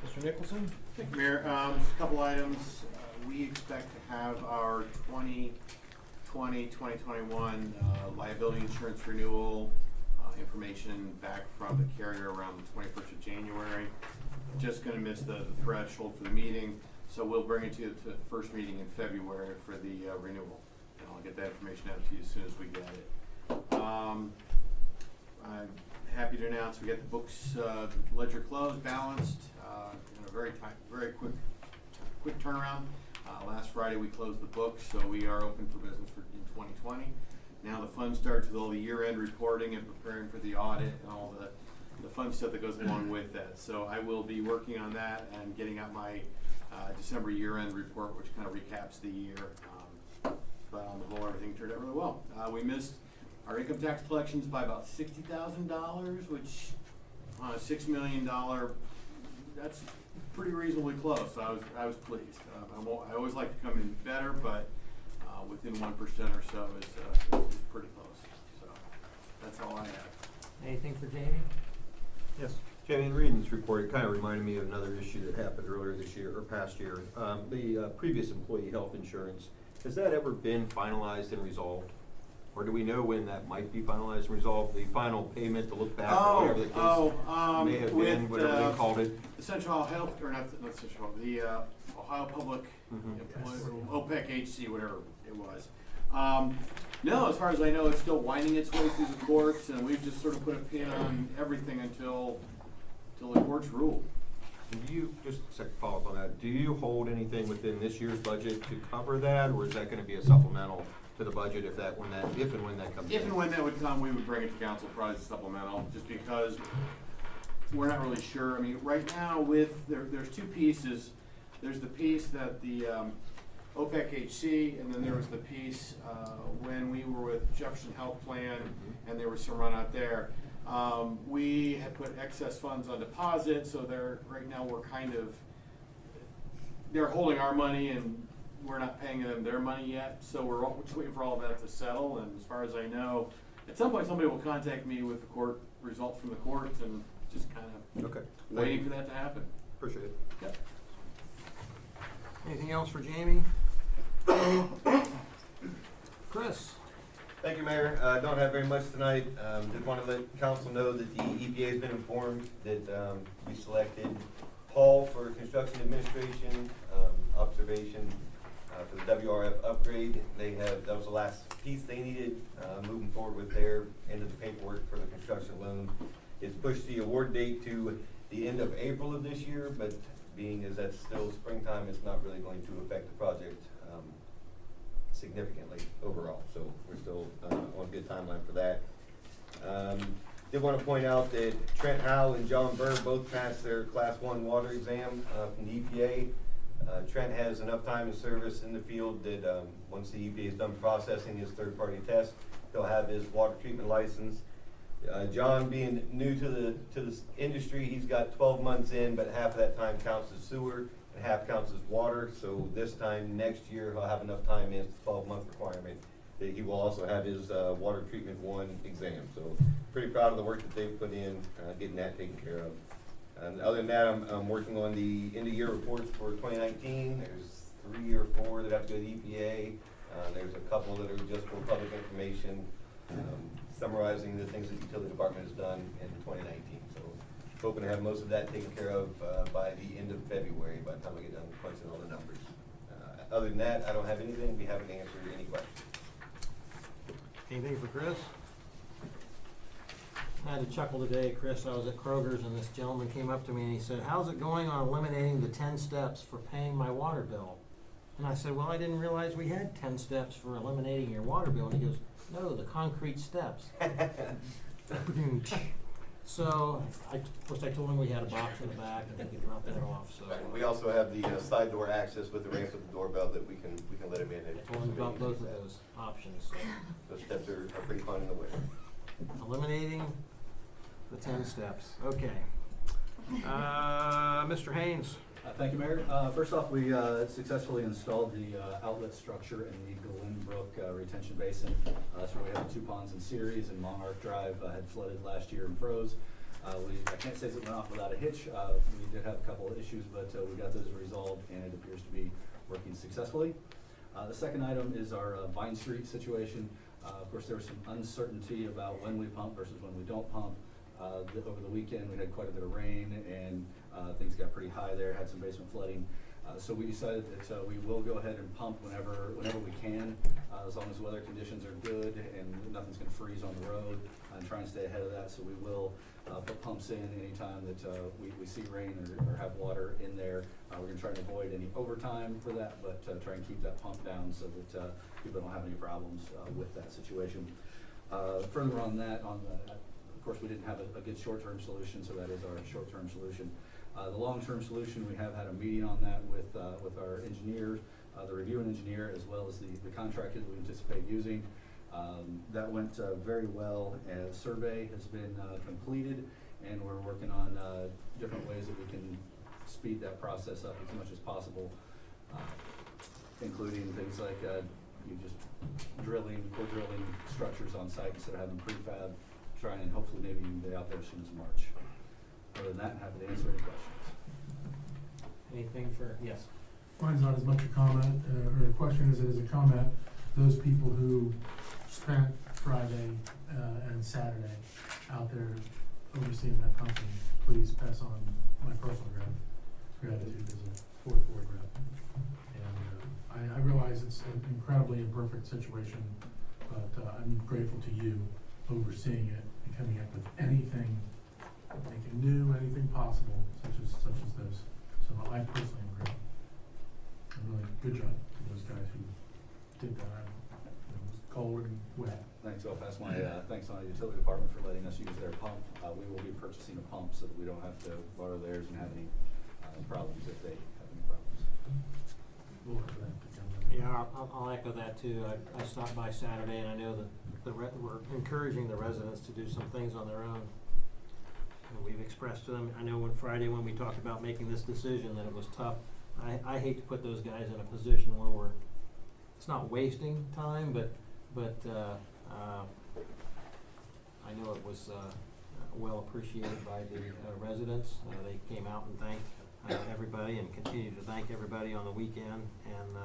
Mr. Nicholson? Thank you, Mayor. Just a couple items. We expect to have our 2020-2021 liability insurance renewal information back from the carrier around the 21st of January. Just going to miss the threshold for the meeting, so we'll bring it to you to the first meeting in February for the renewal, and I'll get that information out to you as soon as we get it. I'm happy to announce we got the books ledger closed, balanced, in a very quick turnaround. Last Friday we closed the books, so we are open for business in 2020. Now the fun starts with all the year-end reporting and preparing for the audit and all the fun stuff that goes along with that. So I will be working on that and getting out my December year-end report, which kind of recaps the year. But on the whole, everything turned out really well. We missed our income tax collections by about $60,000, which on a $6 million, that's pretty reasonably close. So I was pleased. I always like to come in better, but within 1% or so is pretty close. So that's all I have. Anything for Jamie? Yes. Jamie, in reading this report, it kind of reminded me of another issue that happened earlier this year, or past year. The previous employee health insurance, has that ever been finalized and resolved? Or do we know when that might be finalized and resolved? The final payment to look back, or whatever the case may have been, whatever they called it? The Central Health, or not Central Health, the Ohio Public OPEC HC, whatever it was. No, as far as I know, it's still winding its way through the courts, and we've just sort of put a pin on everything until the courts rule. Do you, just a second follow-up on that, do you hold anything within this year's budget to cover that, or is that gonna be a supplemental to the budget if and when that comes in? If and when that would come, we would bring it to council, probably as a supplemental, just because we're not really sure. I mean, right now there's two pieces. There's the piece that the OPEC HC, and then there was the piece when we were with Jefferson Health Plan, and there was some run out there. We had put excess funds on deposit, so right now they're holding our money and we're not paying them their money yet, so we're just waiting for all of that to settle. And as far as I know, at some point somebody will contact me with the court results from the courts, and just kind of waiting for that to happen. Appreciate it. Yep. Anything else for Jamie? Chris? Thank you, Mayor. Don't have very much tonight. Just want to let council know that the EPA has been informed that we selected Paul for construction administration, observation for the WRF upgrade. That was the last piece they needed moving forward with their end of the paperwork for the construction loan. It's pushed the award date to the end of April of this year, but being as that's still springtime, it's not really going to affect the project significantly overall. So we're still on a good timeline for that. Did want to point out that Trent Howell and John Burr both passed their Class 1 water exam from the EPA. Trent has enough time and service in the field that once the EPA is done processing his third-party test, he'll have his water treatment license. John, being new to the industry, he's got 12 months in, but half of that time counts as sewer. and half counts as water. So this time next year, he'll have enough time in his 12-month requirement that he will also have his water treatment 1 exam. So pretty proud of the work that they've put in getting that taken care of. And other than that, I'm working on the end-of-year reports for 2019. There's 3 or 4 that have to go to EPA. There's a couple that are just for public information, summarizing the things that the utility department has done in 2019. So hoping to have most of that taken care of by the end of February, by the time I get done crunching all the numbers. Other than that, I don't have anything. Be happy to answer any questions. Anything for Chris? I had to chuckle today, Chris. I was at Kroger's and this gentleman came up to me and he said, "How's it going on eliminating the 10 steps for paying my water bill?" And I said, "Well, I didn't realize we had 10 steps for eliminating your water bill." And he goes, "No, the concrete steps." So, of course, I told him we had a box in the back and he could drop that off, so. We also have the side door access with the ramps with the doorbell that we can let him in. I told him about both of those options, so. Those steps are pretty fun in the winter. Eliminating the 10 steps, okay. Mr. Haynes. Thank you, Mayor. First off, we successfully installed the outlet structure in the Glenbrook retention basin. That's where we have the 2 ponds in series, and Monarch Drive had flooded last year and froze. I can't say it went off without a hitch. We did have a couple of issues, but we got those resolved, and it appears to be working successfully. The second item is our Vine Street situation. Of course, there was some uncertainty about when we pump versus when we don't pump. Over the weekend, we had quite a bit of rain, and things got pretty high there, had some basement flooding. So we decided that we will go ahead and pump whenever we can, as long as weather conditions are good and nothing's gonna freeze on the road, and try and stay ahead of that. So we will put pumps in anytime that we see rain or have water in there. We're gonna try and avoid any overtime for that, but try and keep that pump down so that people don't have any problems with that situation. Further on that, of course, we didn't have a good short-term solution, so that is our short-term solution. The long-term solution, we have had a meeting on that with our engineer, the reviewing engineer, as well as the contractor that we anticipate using. That went very well. A survey has been completed, and we're working on different ways that we can speed that process up as much as possible, including things like you just core drilling structures on site instead of having prefab. Trying and hopefully maybe even get out there as soon as March. Other than that, happy to answer any questions. Anything for, yes? Mine's not as much a comment, or a question as it is a comment. Those people who spent Friday and Saturday out there overseeing that company, please pass on my personal gratitude as a 4th Ward rep. And I realize it's an incredibly imperfect situation, but I'm grateful to you overseeing it and coming up with anything new, anything possible, such as this. So I personally am grateful. And really good job to those guys who did that. It was cold and wet. Thanks. I'll pass my thanks on the utility department for letting us use their pump. We will be purchasing a pump so that we don't have to borrow theirs and have any problems if they have any problems. We'll look for that to come. Yeah, I'll echo that too. I stopped by Saturday and I know that we're encouraging the residents to do some things on their own. And we've expressed to them, I know Friday when we talked about making this decision that it was tough. I hate to put those guys in a position where it's not wasting time, but I know it was well appreciated by the residents. They came out and thanked everybody and continue to thank everybody on the weekend, and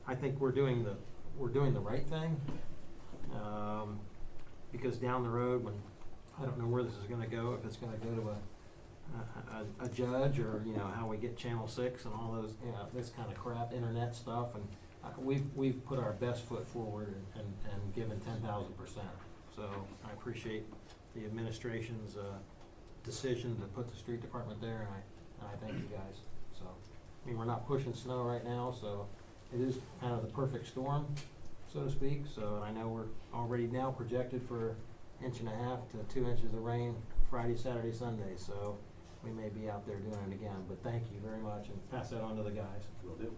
I think we're doing the right thing, because down the road, when I don't know where this is going to go, if it's going to go to a judge, or how we get Channel 6 and all those this kind of crap, internet stuff, and we've put our best foot forward and given 10,000%. So I appreciate the administration's decision to put the street department there, and I thank you guys. So I mean, we're not pushing snow right now, so it is kind of the perfect storm, so to speak. So I know we're already now projected for 1.5 to 2 inches of rain Friday, Saturday, Sunday. So we may be out there doing it again. But thank you very much, and pass that on to the guys. Will do.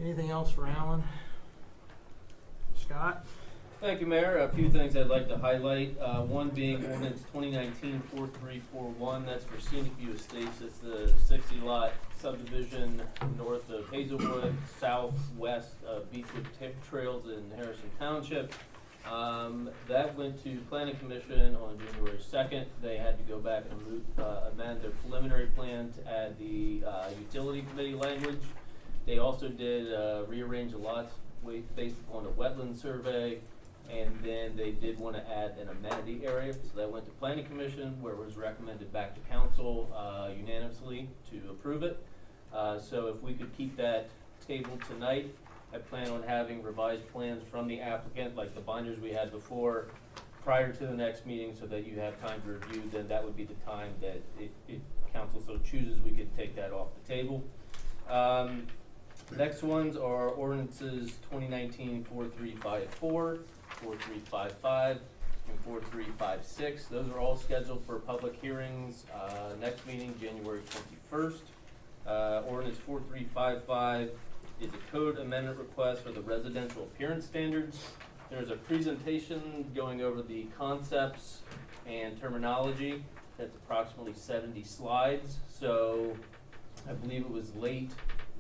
Anything else for Alan? Scott? Thank you, Mayor. A few things I'd like to highlight. One being ordinance 2019-4341. That's for Scenic View Estates. It's the 60-lot subdivision north of Hazelwood, southwest of Beechwood Trails in Harrison Township. That went to Planning Commission on January 2nd. They had to go back and amend their preliminary plan to add the utility committee language. They also did rearrange the lots based upon a wetland survey. And then they did want to add an amenity area, so that went to Planning Commission, where it was recommended back to council unanimously to approve it. So if we could keep that tabled tonight, I plan on having revised plans from the applicant, like the binders we had before, prior to the next meeting, so that you have time to review. Then that would be the time that if council so chooses, we could take that off the table. Next ones are ordinances 2019-4354. 4355 and 4356. Those are all scheduled for public hearings next meeting, January 21st. Ordinance 4355 is a code amendment request for the residential appearance standards. There's a presentation going over the concepts and terminology. That's approximately 70 slides. So I believe it was late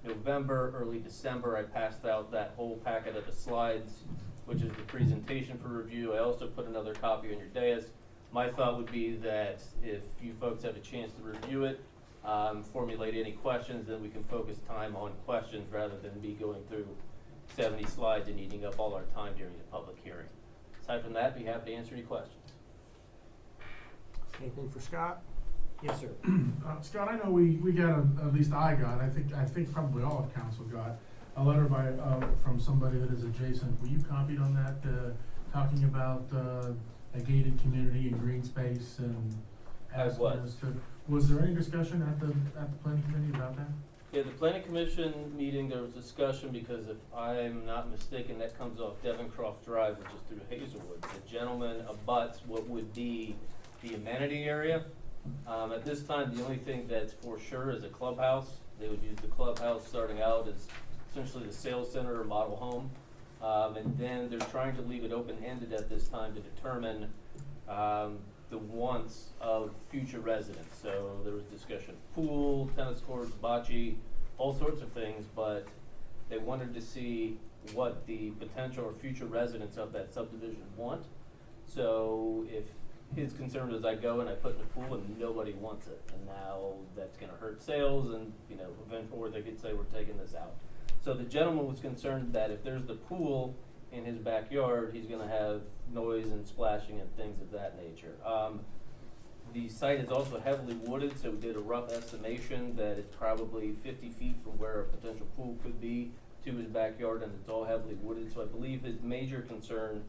November, early December, I passed out that whole packet of the slides, which is the presentation for review. I also put another copy on your dais. My thought would be that if you folks have a chance to review it, formulate any questions, then we can focus time on questions rather than be going through 70 slides and eating up all our time during the public hearing. Aside from that, be happy to answer any questions. Anything for Scott? Yes, sir. Scott, I know we got, at least I got, I think probably all of council got a letter by, from somebody that is adjacent. Were you copied on that, talking about, a gated community and green space and? As was. Was there any discussion at the planning committee about that? Yeah, the planning commission meeting, there was discussion because if I'm not mistaken, that comes off Devoncroft Drive, which is through Hazelwood. The gentleman abuts what would be the amenity area. At this time, the only thing that's for sure is a clubhouse. They would use the clubhouse starting out as essentially the sales center or model home. And then they're trying to leave it open-ended at this time to determine the wants of future residents. So there was discussion of pool, tennis courts, bocce, all sorts of things, but they wanted to see what the potential or future residents of that subdivision want. So if his concern was I go and I put in a pool and nobody wants it, and now that's gonna hurt sales and, eventually, or they could say we're taking this out. So the gentleman was concerned that if there's the pool in his backyard, he's gonna have noise and splashing and things of that nature. The site is also heavily wooded, so we did a rough estimation that it's probably 50 feet from where a potential pool could be to his backyard, and it's all heavily wooded. So I believe his major concern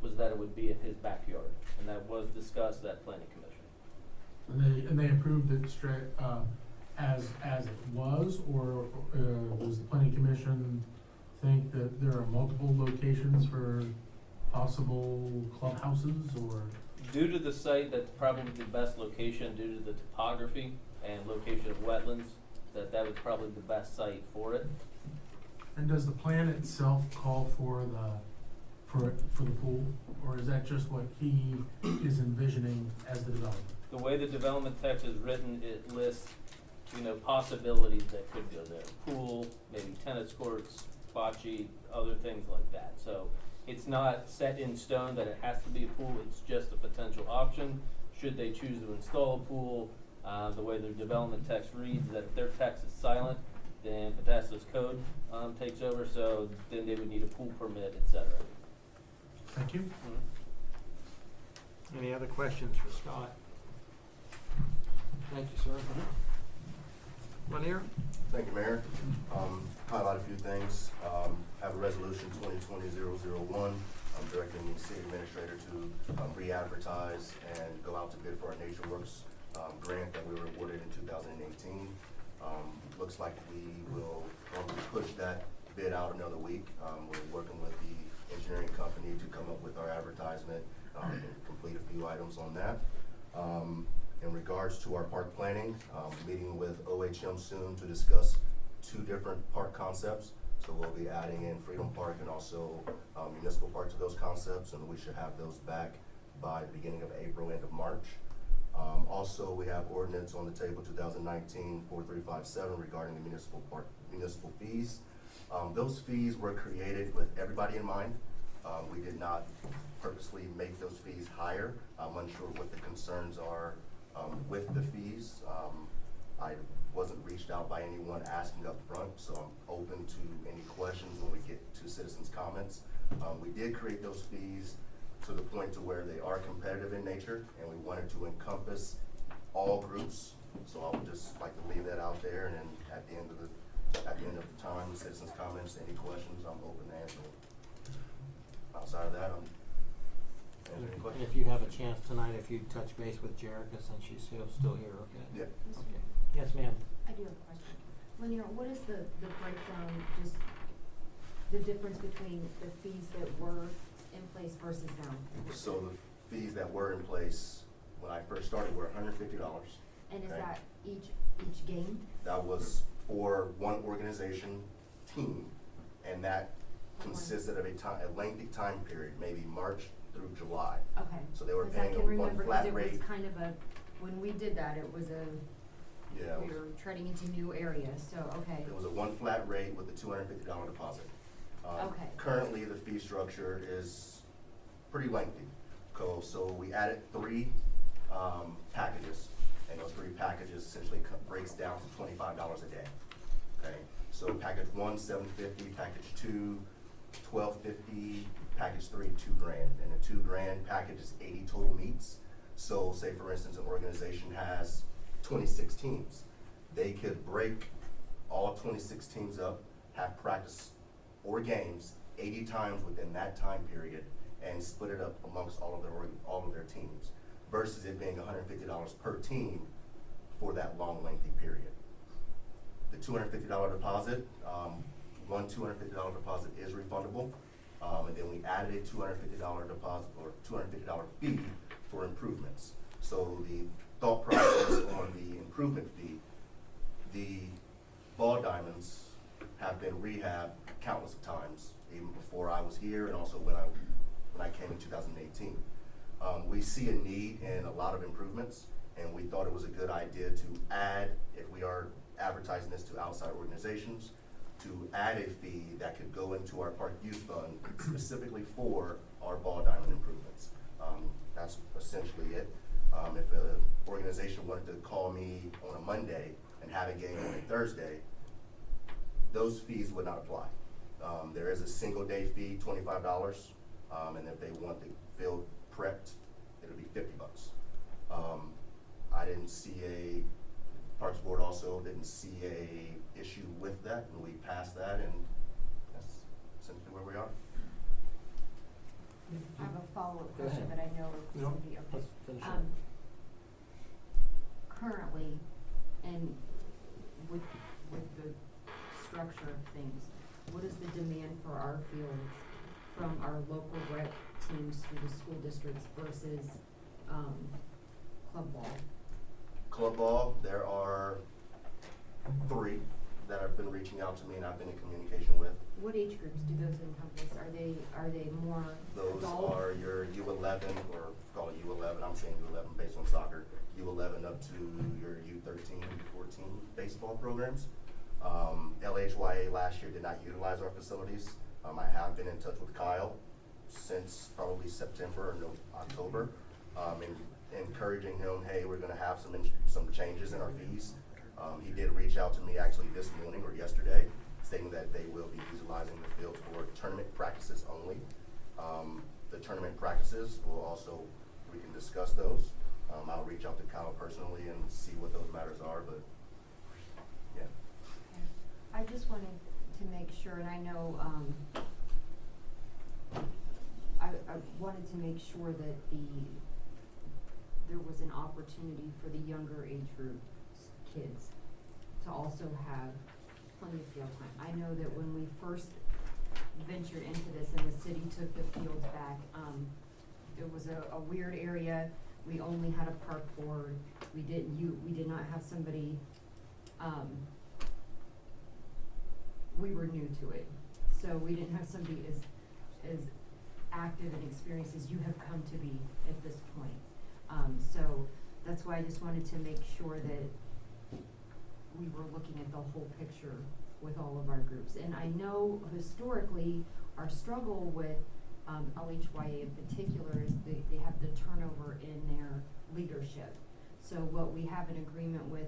was that it would be in his backyard, and that was discussed at Planning Commission. And they approved it straight, as it was, or does the planning commission think that there are multiple locations for possible clubhouses, or? Due to the site, that's probably the best location due to the topography and location of wetlands, that was probably the best site for it. And does the plan itself call for the pool, or is that just what he is envisioning as the development? The way the development text is written, it lists, possibilities that could go there. Pool, maybe tennis courts, bocce, other things like that. So it's not set in stone that it has to be a pool, it's just a potential option. Should they choose to install a pool, the way their development text reads, that if their text is silent, then Pataska's code takes over, so then they would need a pool permit, et cetera. Thank you. Any other questions for Scott? Thank you, sir. Lanier? Thank you, Mayor. Highlight a few things. Have a resolution 2020-001. I'm directing the city administrator to re-advertise and go out to bid for our NatureWorks grant that we were awarded in 2018. Looks like we will probably push that bid out another week. We're working with the engineering company to come up with our advertisement and complete a few items on that. In regards to our park planning, meeting with OHM soon to discuss 2 different park concepts. So we'll be adding in Freedom Park and also Municipal Park to those concepts, and we should have those back by the beginning of April, end of March. Also, we have ordinance on the table 2019-4357 regarding the municipal fees. Those fees were created with everybody in mind. We did not purposely make those fees higher. I'm unsure what the concerns are with the fees. I wasn't reached out by anyone asking up front, so I'm open to any questions when we get to citizens' comments. We did create those fees to the point to where they are competitive in nature, and we wanted to encompass all groups. So I would just like to leave that out there, and then at the end of the time, citizens' comments, any questions, I'm open to answering. Outside of that, I'm answering any And questions. if you have a chance tonight, if you touch base with Jerica, since she's still here, okay? Yeah. Okay. Yes, ma'am. I do have a question. Lanier, what is the breakdown, just the difference between the fees that were in place versus now? So the fees that were in place when I first started were $150. And is okay? that each game? That was for one organization team, and that consisted of a lengthy time period, maybe March through July. Okay. So they were 'Cause I paying can a one remember 'cause flat it rate. was kind of a, when we did that, it was a, Yeah, we were treading into new areas, so, okay. it was a one flat rate with a $250 deposit. Okay. Currently, the fee structure is pretty lengthy. So we added 3 packages, and those 3 packages essentially breaks down to $25 a day. Okay, so package 1, $750, package 2, $1250, package 3, $2,000, and the $2,000 package is 80 total meets. So say for instance, an organization has 26 teams. They could break all 26 teams up, have practice or games 80 times within that time period, and split it up amongst all of their teams, versus it being $150 per team for that long, lengthy period. The $250 deposit, one $250 deposit is refundable, and then we added a $250 deposit or $250 fee for improvements. So the thought process on the improvement fee, the ball diamonds have been rehabbed countless of times, even before I was here and also when I came in 2018. We see a need in a lot of improvements, and we thought it was a good idea to add, if we are advertising this to outside organizations, to add a fee that could go into our park youth fund specifically for our ball diamond improvements. That's essentially it. If an organization wanted to call me on a Monday and have a game on a Thursday, those fees would not apply. There is a single day fee, $25, and if they want the field prepped, it'll be $50. I didn't see Parks Board also didn't see a issue with that, and we passed that, and that's essentially where we are. I have a follow-up Go question, ahead. but I know it's No, gonna be, okay. let's finish up. Currently, and with the structure of things, what is the demand for our fields from our local rec teams through the school districts versus, club ball? Club ball, there are 3 that have been reaching out to me and I've been in communication with. What age groups do those encompass? Are they more Those adult? are your U11, or call it U11, I'm saying U11 based on soccer, U11 up to your U13, U14 baseball programs. LHYA last year did not utilize our facilities. I have been in touch with Kyle since probably September or October, and encouraging him, hey, we're gonna have some changes in our fees. He did reach out to me actually this morning or yesterday, stating that they will be utilizing the field for tournament practices only. The tournament practices will also, we can discuss those. I'll reach out to Kyle personally and see what those matters are, but yeah. I just wanted to make sure, and I know, I wanted to make sure that there was an opportunity for the younger age groups, kids, to also have plenty of field time. I know that when we first ventured into this and the city took the fields back, it was a weird area. We only had a park board. We did not have somebody, we were new to it. So we didn't have somebody as active and experienced as you have come to be at this point. So that's why I just wanted to make sure that we were looking at the whole picture with all of our groups. And I know historically, our struggle with LHYA in particular is they have the turnover in their leadership. So what we have an agreement with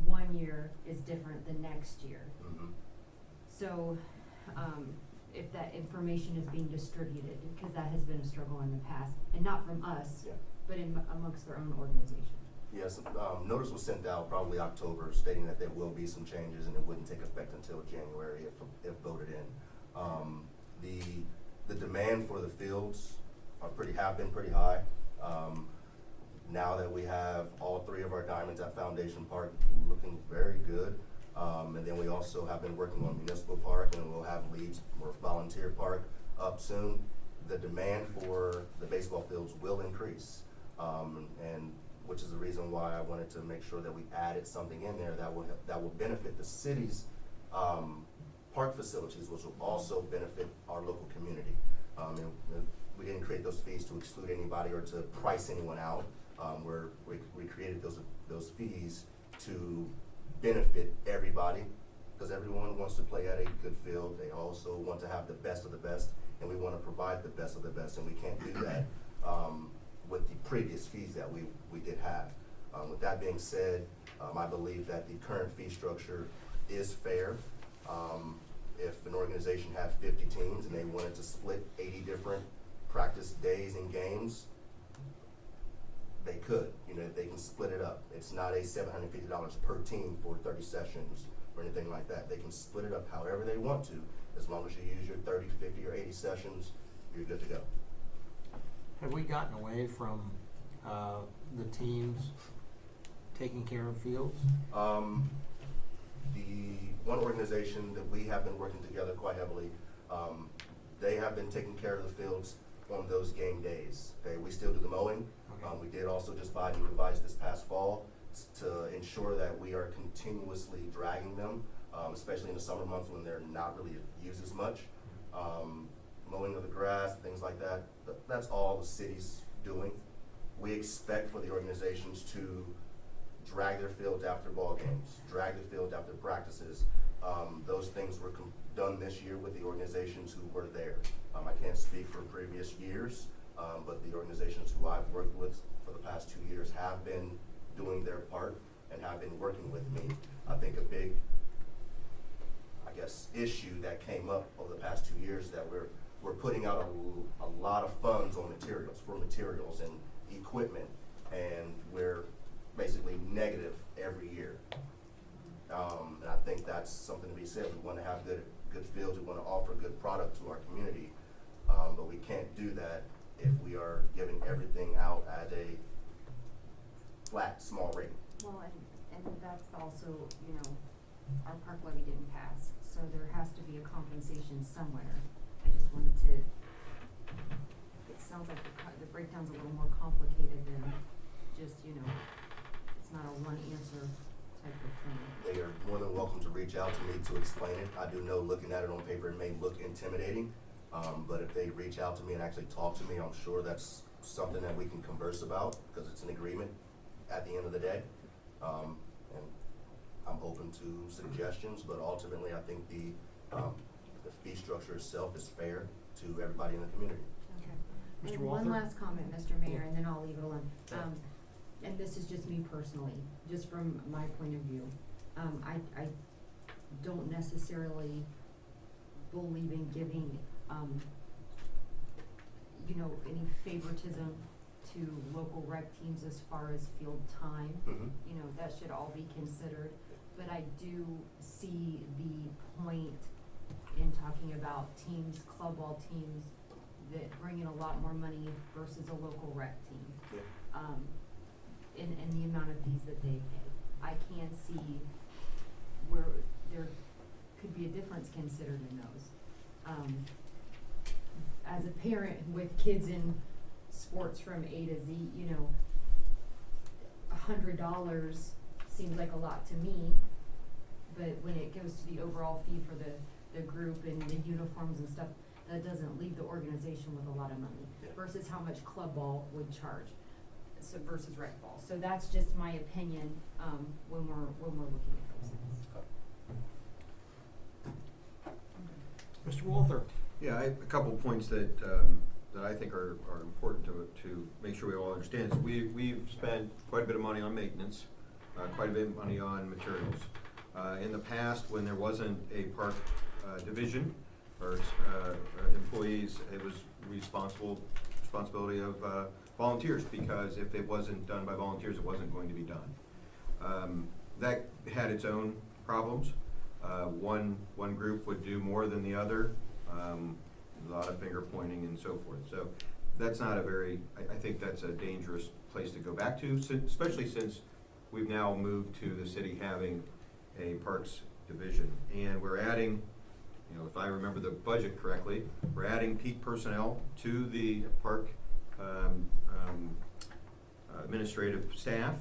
one year is different the next year. So if that information is being distributed, because that has been a struggle in the past, and not from us, Yeah. but amongst their own organization. Yes, notice was sent out probably October stating that there will be some changes and it wouldn't take effect until January if voted in. The demand for the fields have been pretty high. Now that we have all three of our diamonds at Foundation Park looking very good. And then we also have been working on Municipal Park, and we'll have Leeds or Volunteer Park up soon. The demand for the baseball fields will increase, and which is the reason why I wanted to make sure that we added something in there that will benefit the city's park facilities, which will also benefit our local community. And we didn't create those fees to exclude anybody or to price anyone out. We created those fees to benefit everybody, because everyone wants to play at a good field. They also want to have the best of the best, and we want to provide the best of the best, and we can't do that with the previous fees that we did have. With that being said, I believe that the current fee structure is fair. If an organization had 50 teams and they wanted to split 80 different practice days and games, they could, they can split it up. It's not a $750 per team for 30 sessions or anything like that. They can split it up however they want to. As long as you use your 30, 50, or 80 sessions, you're good to go. Have we gotten away from the teams taking care of fields? The one organization that we have been working together quite heavily, they have been taking care of the fields on those game days. Okay, we still do the mowing. We did also just buy a new device this past fall to ensure that we are continuously dragging them, especially in the summer months when they're not really used as much. Mowing of the grass, things like that. That's all the city's doing. We expect for the organizations to drag their fields after ball games, drag the field after practices. Those things were done this year with the organizations who were there. I can't speak for previous years, but the organizations who I've worked with for the past 2 years have been doing their part and have been working with me. I think a big, issue that came up over the past 2 years that we're putting out a lot of funds on materials and equipment, and we're basically negative every year. And I think that's something to be said. We want to have good fields. We want to offer good product to our community, but we can't do that if we are giving everything out at a flat, small rate. Well, and that's also, our park levy didn't pass, so there has to be a compensation somewhere. I just wanted to, it sounds like the breakdown's a little more complicated than just, it's not a one answer type of thing. They are more than welcome to reach out to me to explain it. I do know looking at it on paper, it may look intimidating, but if they reach out to me and actually talk to me, I'm sure that's something that we can converse about, because it's an agreement at the end of the day. And I'm open to suggestions, but ultimately I think the fee structure itself is fair to everybody in the community. Okay. Mr. And Walther? one last comment, Mr. Mayor, and then I'll leave it alone. And this is just me personally, just from my point of view. I don't necessarily believe in giving, any favoritism to local rec teams as far as field time. Mm-hmm. That should all be considered. But I do see the point in talking about teams, club ball teams, that bring in a lot more money versus a local rec team. Yeah. And the amount of fees that they pay. I can see where there could be a difference considered in those. As a parent with kids in sports from A to Z, $100 seems like a lot to me, but when it goes to the overall fee for the group and the uniforms and stuff, that doesn't leave the organization with a lot of money versus how much club ball would charge, so versus rec ball. So that's just my opinion, when we're looking at those things. Mr. Walther? Yeah, I have a couple points that I think are important to make sure we all understand. So we've spent quite a bit of money on maintenance, quite a bit of money on materials. In the past, when there wasn't a park division or employees, it was responsibility of volunteers, because if it wasn't done by volunteers, it wasn't going to be done. That had its own problems. One group would do more than the other, a lot of finger pointing and so forth. So that's not a very, I think that's a dangerous place to go back to, especially since we've now moved to the city having a parks division. And we're adding, if I remember the budget correctly, we're adding peak personnel to the park administrative staff,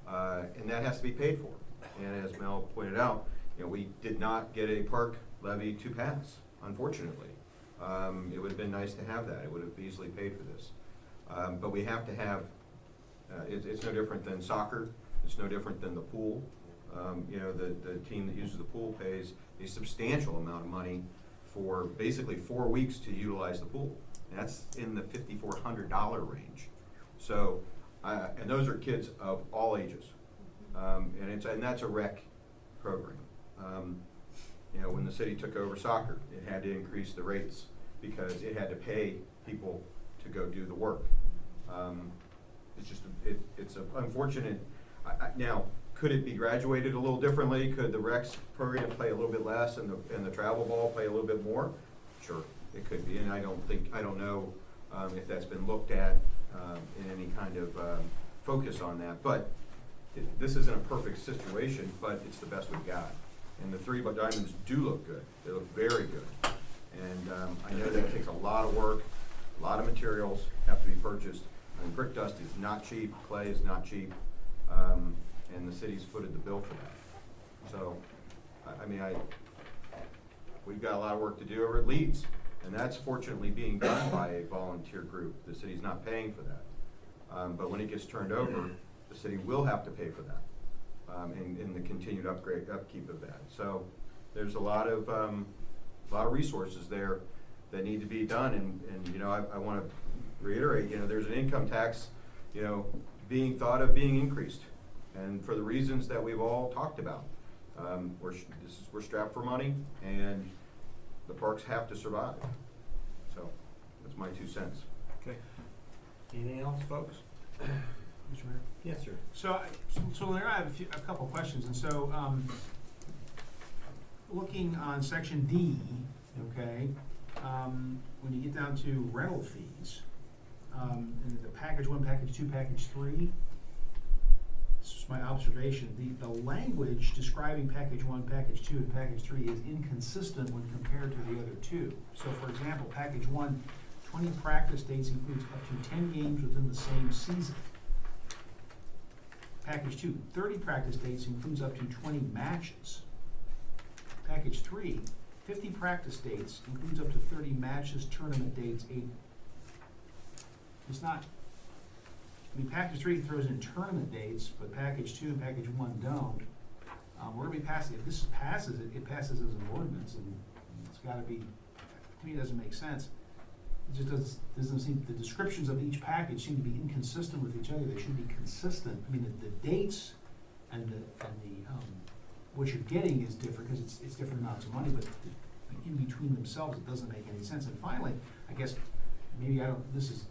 and that has to be paid for. And as Mel pointed out, we did not get a park levy to pass, unfortunately. It would have been nice to have that. It would have easily paid for this. But we have to have, it's no different than soccer. It's no different than the pool. The team that uses the pool pays a substantial amount of money for basically 4 weeks to utilize the pool. And that's in the $5,400 range. So, and those are kids of all ages. And that's a rec program. When the city took over soccer, it had to increase the rates because it had to pay people to go do the work. It's just, it's unfortunate. Now, could it be graduated a little differently? Could the recs program pay a little bit less and the travel ball pay a little bit more? Sure, it could be, and I don't know if that's been looked at in any kind of focus on that. But this isn't a perfect situation, but it's the best we've got. And the 3 diamonds do look good. They look very good. And I know that it takes a lot of work, a lot of materials have to be purchased. And brick dust is not cheap, clay is not cheap, and the city's footed the bill for that. So, we've got a lot of work to do over at Leeds, and that's fortunately being done by a volunteer group. The city's not paying for that. But when it gets turned over, the city will have to pay for that. In the continued upkeep of that. So there's a lot of resources there that need to be done, and I want to reiterate, there's an income tax, being thought of being increased, and for the reasons that we've all talked about. We're strapped for money, and the parks have to survive. So that's my 2 cents. Okay. Anything else, folks? Mr. Mayor? Yes, sir. So Larry, I have a couple of questions, and so, looking on section D, okay, when you get down to rental fees, in the package 1, package 2, package 3, this is my observation, the language describing package 1, package 2, and package 3 is inconsistent when compared to the other two. So for example, package 1, 20 practice dates includes up to 10 games within the same season. Package 2, 30 practice dates includes up to 20 matches. Package 3, 50 practice dates includes up to 30 matches, tournament dates, 8. It's not, package 3 throws in tournament dates, but package 2 and package 1 don't. We're gonna be passing, if this passes, it passes as an ordinance, and it's gotta be, to me, it doesn't make sense. It just doesn't seem, the descriptions of each package seem to be inconsistent with each other. They should be consistent. The dates and what you're getting is different because it's different amounts of money, but in between themselves, it doesn't make any sense. And finally, I guess, maybe this is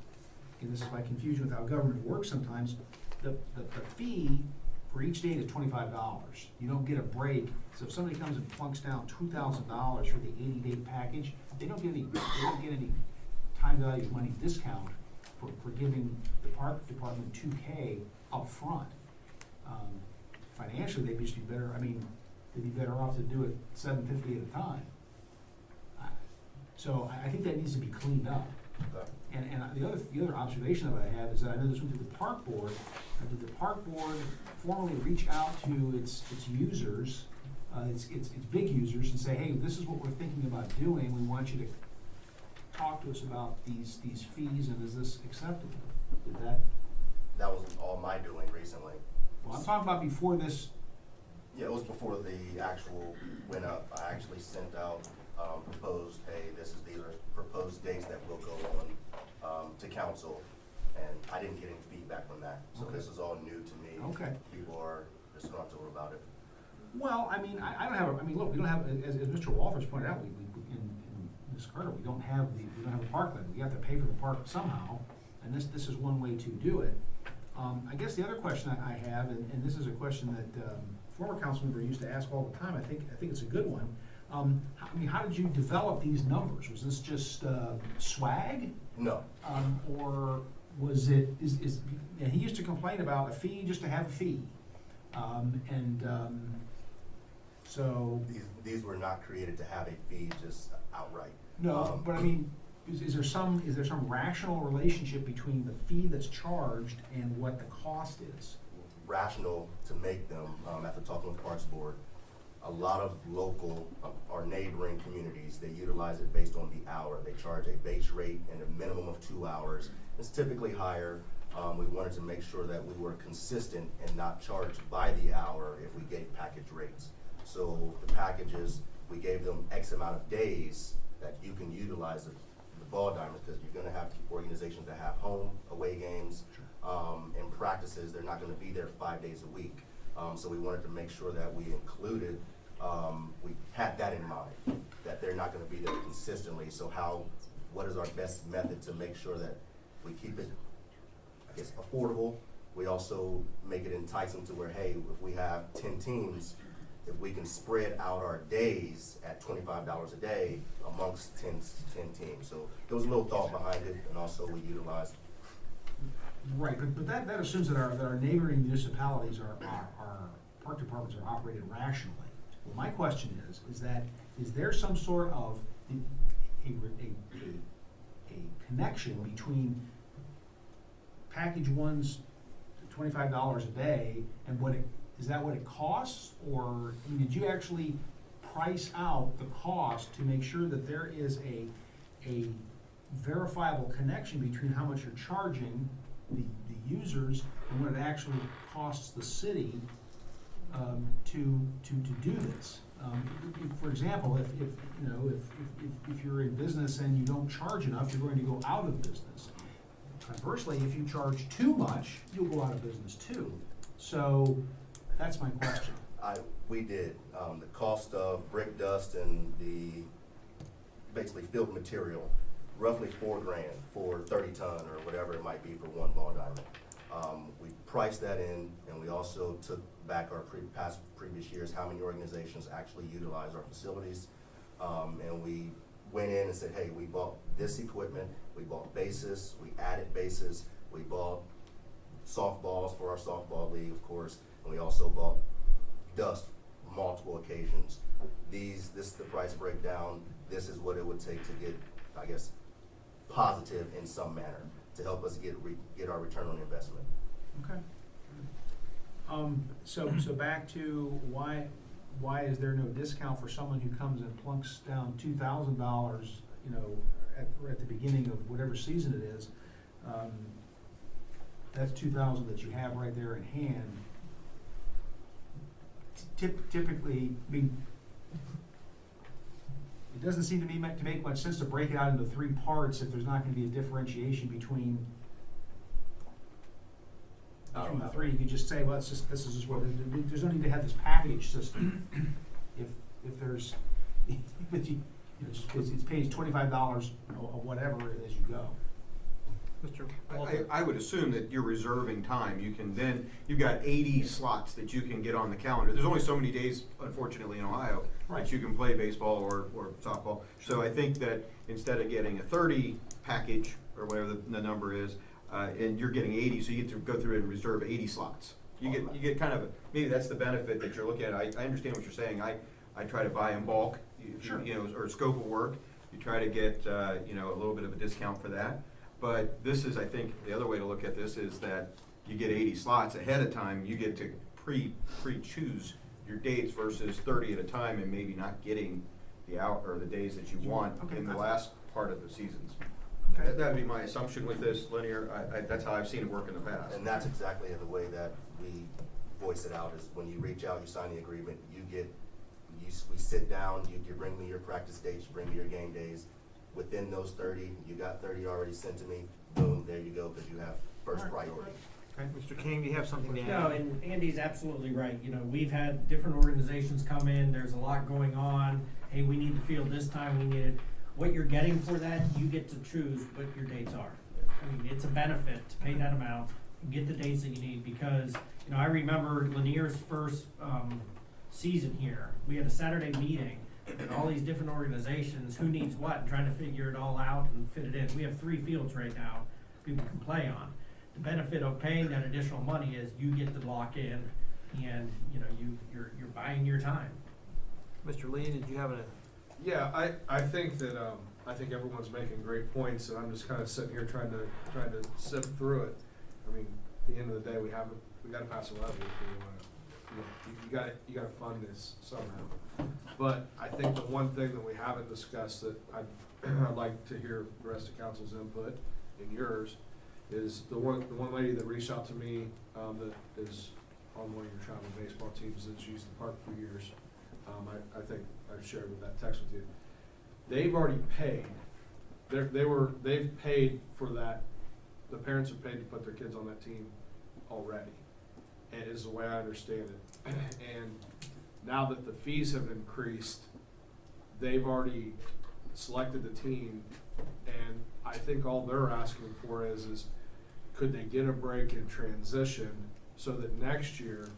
my confusion with how government works sometimes. The fee for each date is $25. You don't get a break. So if somebody comes and plunks down $2,000 for the 80-day package, they don't get any time value of money discount for giving the park department $2K up front. Financially, they'd just be better. They'd be better off to do it $750 at a time. So I think that needs to be cleaned up. And the other observation that I have is that I know this went to the park board. Did the park board formally reach out to its users it's big users and say, hey, this is what we're thinking about doing, we want you to talk to us about these fees, and is this acceptable? Did that, That was all my doing recently. well, I'm talking about before this, Yeah, it was before the actual went up. I actually sent out, proposed, hey, these are proposed dates that will go on, to council. And I didn't get any feedback from that. So Okay. this is all new to me. Okay. People are disgruntled about it. well, I mean, I don't have, I mean, look, we don't have, as Mr. Walters pointed out, in Ms. Carter, we don't have a parkland, we have to pay for the park somehow, and this is one way to do it. I guess the other question I have, and this is a question that, former council member used to ask all the time, I think it's a good one. I mean, how did you develop these numbers? Was this just, swag? No. Or was it, and he used to complain about a fee just to have a fee. So, These were not created to have a fee just outright. no, but I mean, is there some rational relationship between the fee that's charged and what the cost is? Rational to make them, at the Talking Parks Board. A lot of local, or neighboring communities, they utilize it based on the hour. They charge a base rate and a minimum of 2 hours. It's typically higher. We wanted to make sure that we were consistent and not charged by the hour if we gave package rates. So the packages, we gave them X amount of days that you can utilize the ball diamonds, because you're gonna have organizations that have home, away games, and practices. They're not gonna be there 5 days a week. So we wanted to make sure that we included, we had that in mind, that they're not gonna be there consistently. So what is our best method to make sure that we keep it, I guess, affordable? We also make it enticing to where, hey, if we have 10 teams, if we can spread out our days at $25 a day amongst 10 teams. So there was a little thought behind it, and also we utilized. Right, but that assumes that our neighboring municipalities our park departments are operated rationally. Well, my question is there some sort of a connection between package one's $25 a day and is that what it costs? Or, I mean, did you actually price out the cost to make sure that there is a verifiable connection between how much you're charging the users and what it actually costs the city to do this? For example, if you're in business and you don't charge enough, you're going to go out of business. Conversely, if you charge too much, you'll go out of business too. So that's my question. We did. The cost of brick dust and the basically filled material, roughly $4,000 for 30 ton or whatever it might be for one ball diamond. We priced that in, and we also took back our previous years, how many organizations actually utilize our facilities. And we went in and said, hey, we bought this equipment, we bought bases, we added bases, we bought softballs for our softball league, of course, and we also bought dust multiple occasions. This is the price breakdown. This is what it would take to get, I guess, positive in some manner to help us get our return on investment. Okay. So back to why is there no discount for someone who comes and plunks down $2,000, at the beginning of whatever season it is? That's $2,000 that you have right there in hand. Typically, I mean, it doesn't seem to me to make much sense to break it out into 3 parts if there's not going to be a differentiation between the 3. You could just say, well, this is just what there's no need to have this package system. If there's, but it's pays $25 or whatever as you go. Mr. Walter? I would assume that you're reserving time. You've got 80 slots that you can get on the calendar. There's only so many days, unfortunately, in Ohio Right. that you can play baseball or softball. So I think that instead of getting a 30 package, or whatever the number is, and you're getting 80, so you get to go through and reserve 80 slots. You get kind of, maybe that's the benefit that you're looking at. I understand what you're saying. I try to buy in bulk, Sure. Or scope of work. You try to get, a little bit of a discount for that. But this is, I think, the other way to look at this is that you get 80 slots ahead of time. You get to pre-choose your dates versus 30 at a time and maybe not getting the hour, or the days that you want Okay, in the that's- last part of the seasons. Okay. That'd be my assumption with this linear, that's how I've seen it work in the past. And that's exactly the way that we voice it out, is when you reach out, you sign the agreement, we sit down, you bring me your practice dates, you bring me your game days. Within those 30, you got 30 already sent to me, boom, there you go, because you have first priority. Okay, Mr. King, do you have something to add? No, and Andy's absolutely right. You know, we've had different organizations come in, there's a lot going on. Hey, we need the field this time, we need it. What you're getting for that, you get to choose what your dates are. I mean, it's a benefit to pay that amount, and get the dates that you need, because, you know, I remember Lanier's first, season here. We had a Saturday meeting, and all these different organizations, who needs what, and trying to figure it all out and fit it in. We have 3 fields right now people can play on. The benefit of paying that additional money is you get to lock in, and, you know, you're buying your time. Mr. Lee, did you have a? Yeah, I think that, I think everyone's making great points, and I'm just kind of sitting here trying to sift through it. I mean, at the end of the day, we gotta pass a levy if we wanna, you gotta fund this somehow. But I think the one thing that we haven't discussed that I'd like to hear the rest of council's input and yours is the one lady that reached out to me, that is on one of your travel baseball teams that's used the park for years. I think I've shared with that text with you. They've already paid. They've paid for that. The parents have paid to put their kids on that team already, and is the way I understand it. And now that the fees have increased, they've already selected the team, and I think all they're asking for is could they get a break in transition so that next year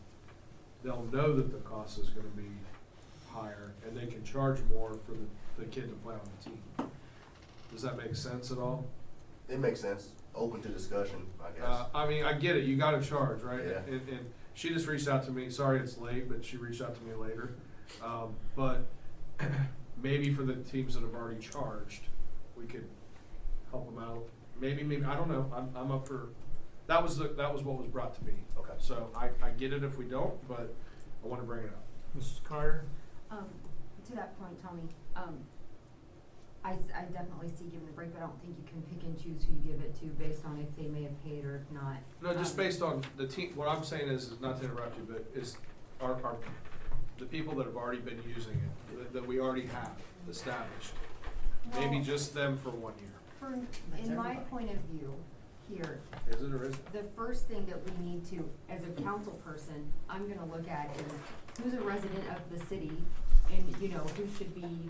they'll know that the cost is gonna be higher and they can charge more for the kid to play on the team. Does that make sense at all? It makes sense, open to discussion, I guess. I mean, I get it, you gotta charge, right? Yeah. And she just reached out to me, sorry it's late, but she reached out to me later. But maybe for the teams that have already charged, we could help them out. Maybe, I don't know, I'm up for, that was what was brought to me. Okay. So I get it if we don't, but I wanna bring it up. Mrs. Carter? To that point, Tommy, I definitely see giving the break, but I don't think you can pick and choose who you give it to based on if they may have paid or if not. No, just based on the team, what I'm saying is, not to interrupt you, but is our the people that have already been using it, that we already have established, maybe Well, just them for 1 year. in my point of view here, Is it or isn't it? the first thing that we need to, as a council person, I'm gonna look at is who's a resident of the city and, you know, who should be.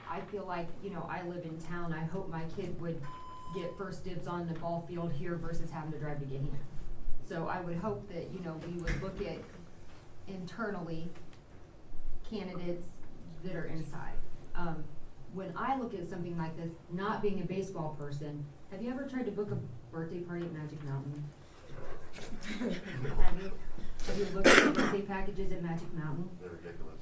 I feel like, you know, I live in town, I hope my kid would get first dibs on the ball field here versus having to drive to get here. So I would hope that, you know, we would look at internally candidates that are inside. When I look at something like this, not being a baseball person, have you ever tried to book a birthday party at Magic Mountain? Have you looked at the birthday packages at Magic Mountain? They're ridiculous.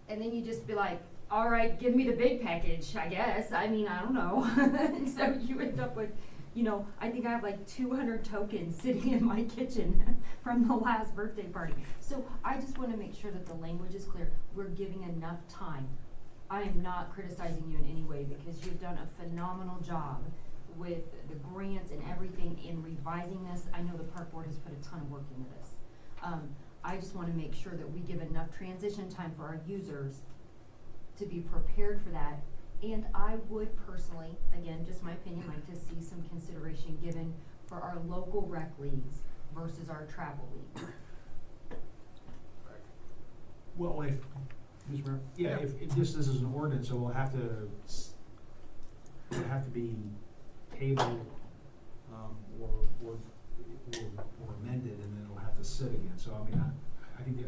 And then you just be like, all right, give me the big package, I guess. I mean, I don't know. And so you end up with, you know, I think I have like 200 tokens sitting in my kitchen from the last birthday party. So I just want to make sure that the language is clear. We're giving enough time. I am not criticizing you in any way because you've done a phenomenal job with the grants and everything in revising this. I know the park board has put a ton of work into this. I just want to make sure that we give enough transition time for our users to be prepared for that. And I would personally, again, just my opinion, like to see some consideration given for our local rec leagues versus our travel league. Well, if, Ms. Mayor, yeah, if this is an ordinance, so we'll have to be tabled, or amended, and then it'll have to sit again. So I mean, I think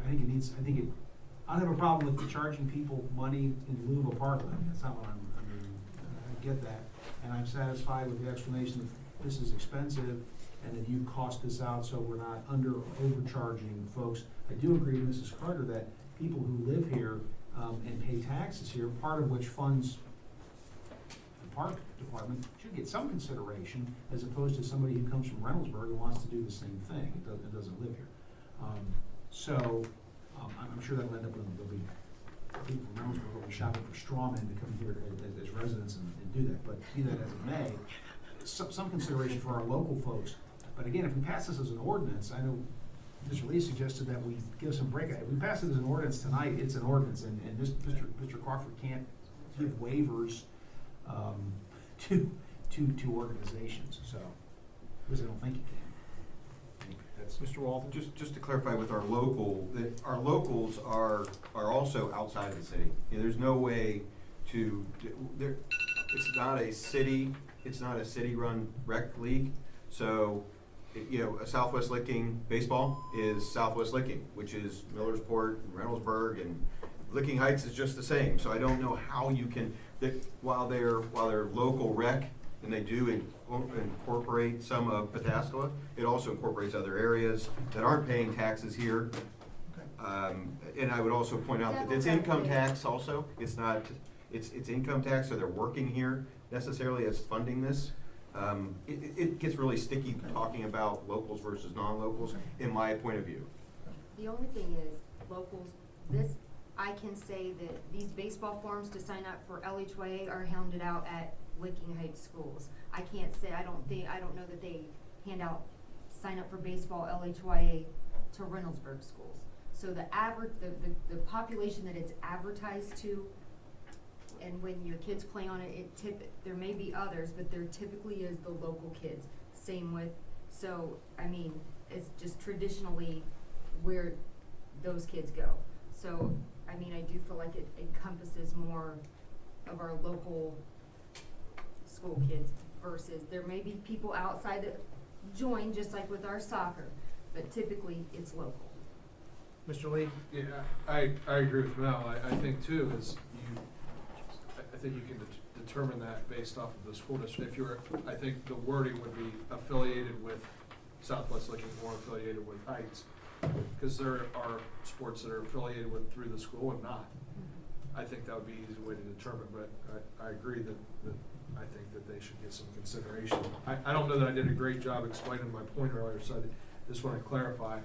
I don't have a problem with charging people money in lieu of a park levy. That's not what I get that. And I'm satisfied with the explanation that this is expensive and that you cost this out so we're not overcharging folks. I do agree with Mrs. Carter that people who live here and pay taxes here, part of which funds the park department, should get some consideration as opposed to somebody who comes from Reynoldsburg and wants to do the same thing. It doesn't live here. So, I'm sure that'll end up with, there'll be people from Reynoldsburg will be shopping for straw men to come here as residents and do that, but be that as it may, some consideration for our local folks. But again, if we pass this as an ordinance, I know Mr. Lee suggested that we give some break. If we pass it as an ordinance tonight, it's an ordinance, and Mr. Crawford can't give waivers to organizations, so, because I don't think he can. That's Mr. Walton? Just to clarify with our local, that our locals are also outside of the city. There's no way to, it's not a city-run rec league, so, a Southwest Licking baseball is Southwest Licking, which is Millersport and Reynoldsburg, and Licking Heights is just the same, so I don't know how you can, while they're local rec, and they do incorporate some of Pataskala, it also incorporates other areas that aren't paying taxes here. And I would also point out that it's income tax also, it's not, it's income tax, so they're working here necessarily as funding this. It gets really sticky talking about locals versus non-locals, in my point of view. The only thing is, locals, I can say that these baseball forms to sign up for LHYA are handed out at Licking Heights schools. I can't say, I don't know that they hand out, sign up for baseball LHYA to Reynoldsburg schools. So the population that it's advertised to, and when your kids play on it, there may be others, but there typically is the local kids. Same with, so, I mean, it's just traditionally where those kids go. So, I mean, I do feel like it encompasses more of our local school kids versus there may be people outside that join, just like with our soccer, but typically it's local. Mr. Lee? Yeah, I agree with Mel. I think too is I think you can determine that based off of the school district. I think the wording would be affiliated with Southwest Licking or affiliated with Heights, because there are sports that are affiliated with through the school and not. I think that would be an easy way to determine, but I agree that I think that they should get some consideration. I don't know that I did a great job explaining my point earlier, so I just want to clarify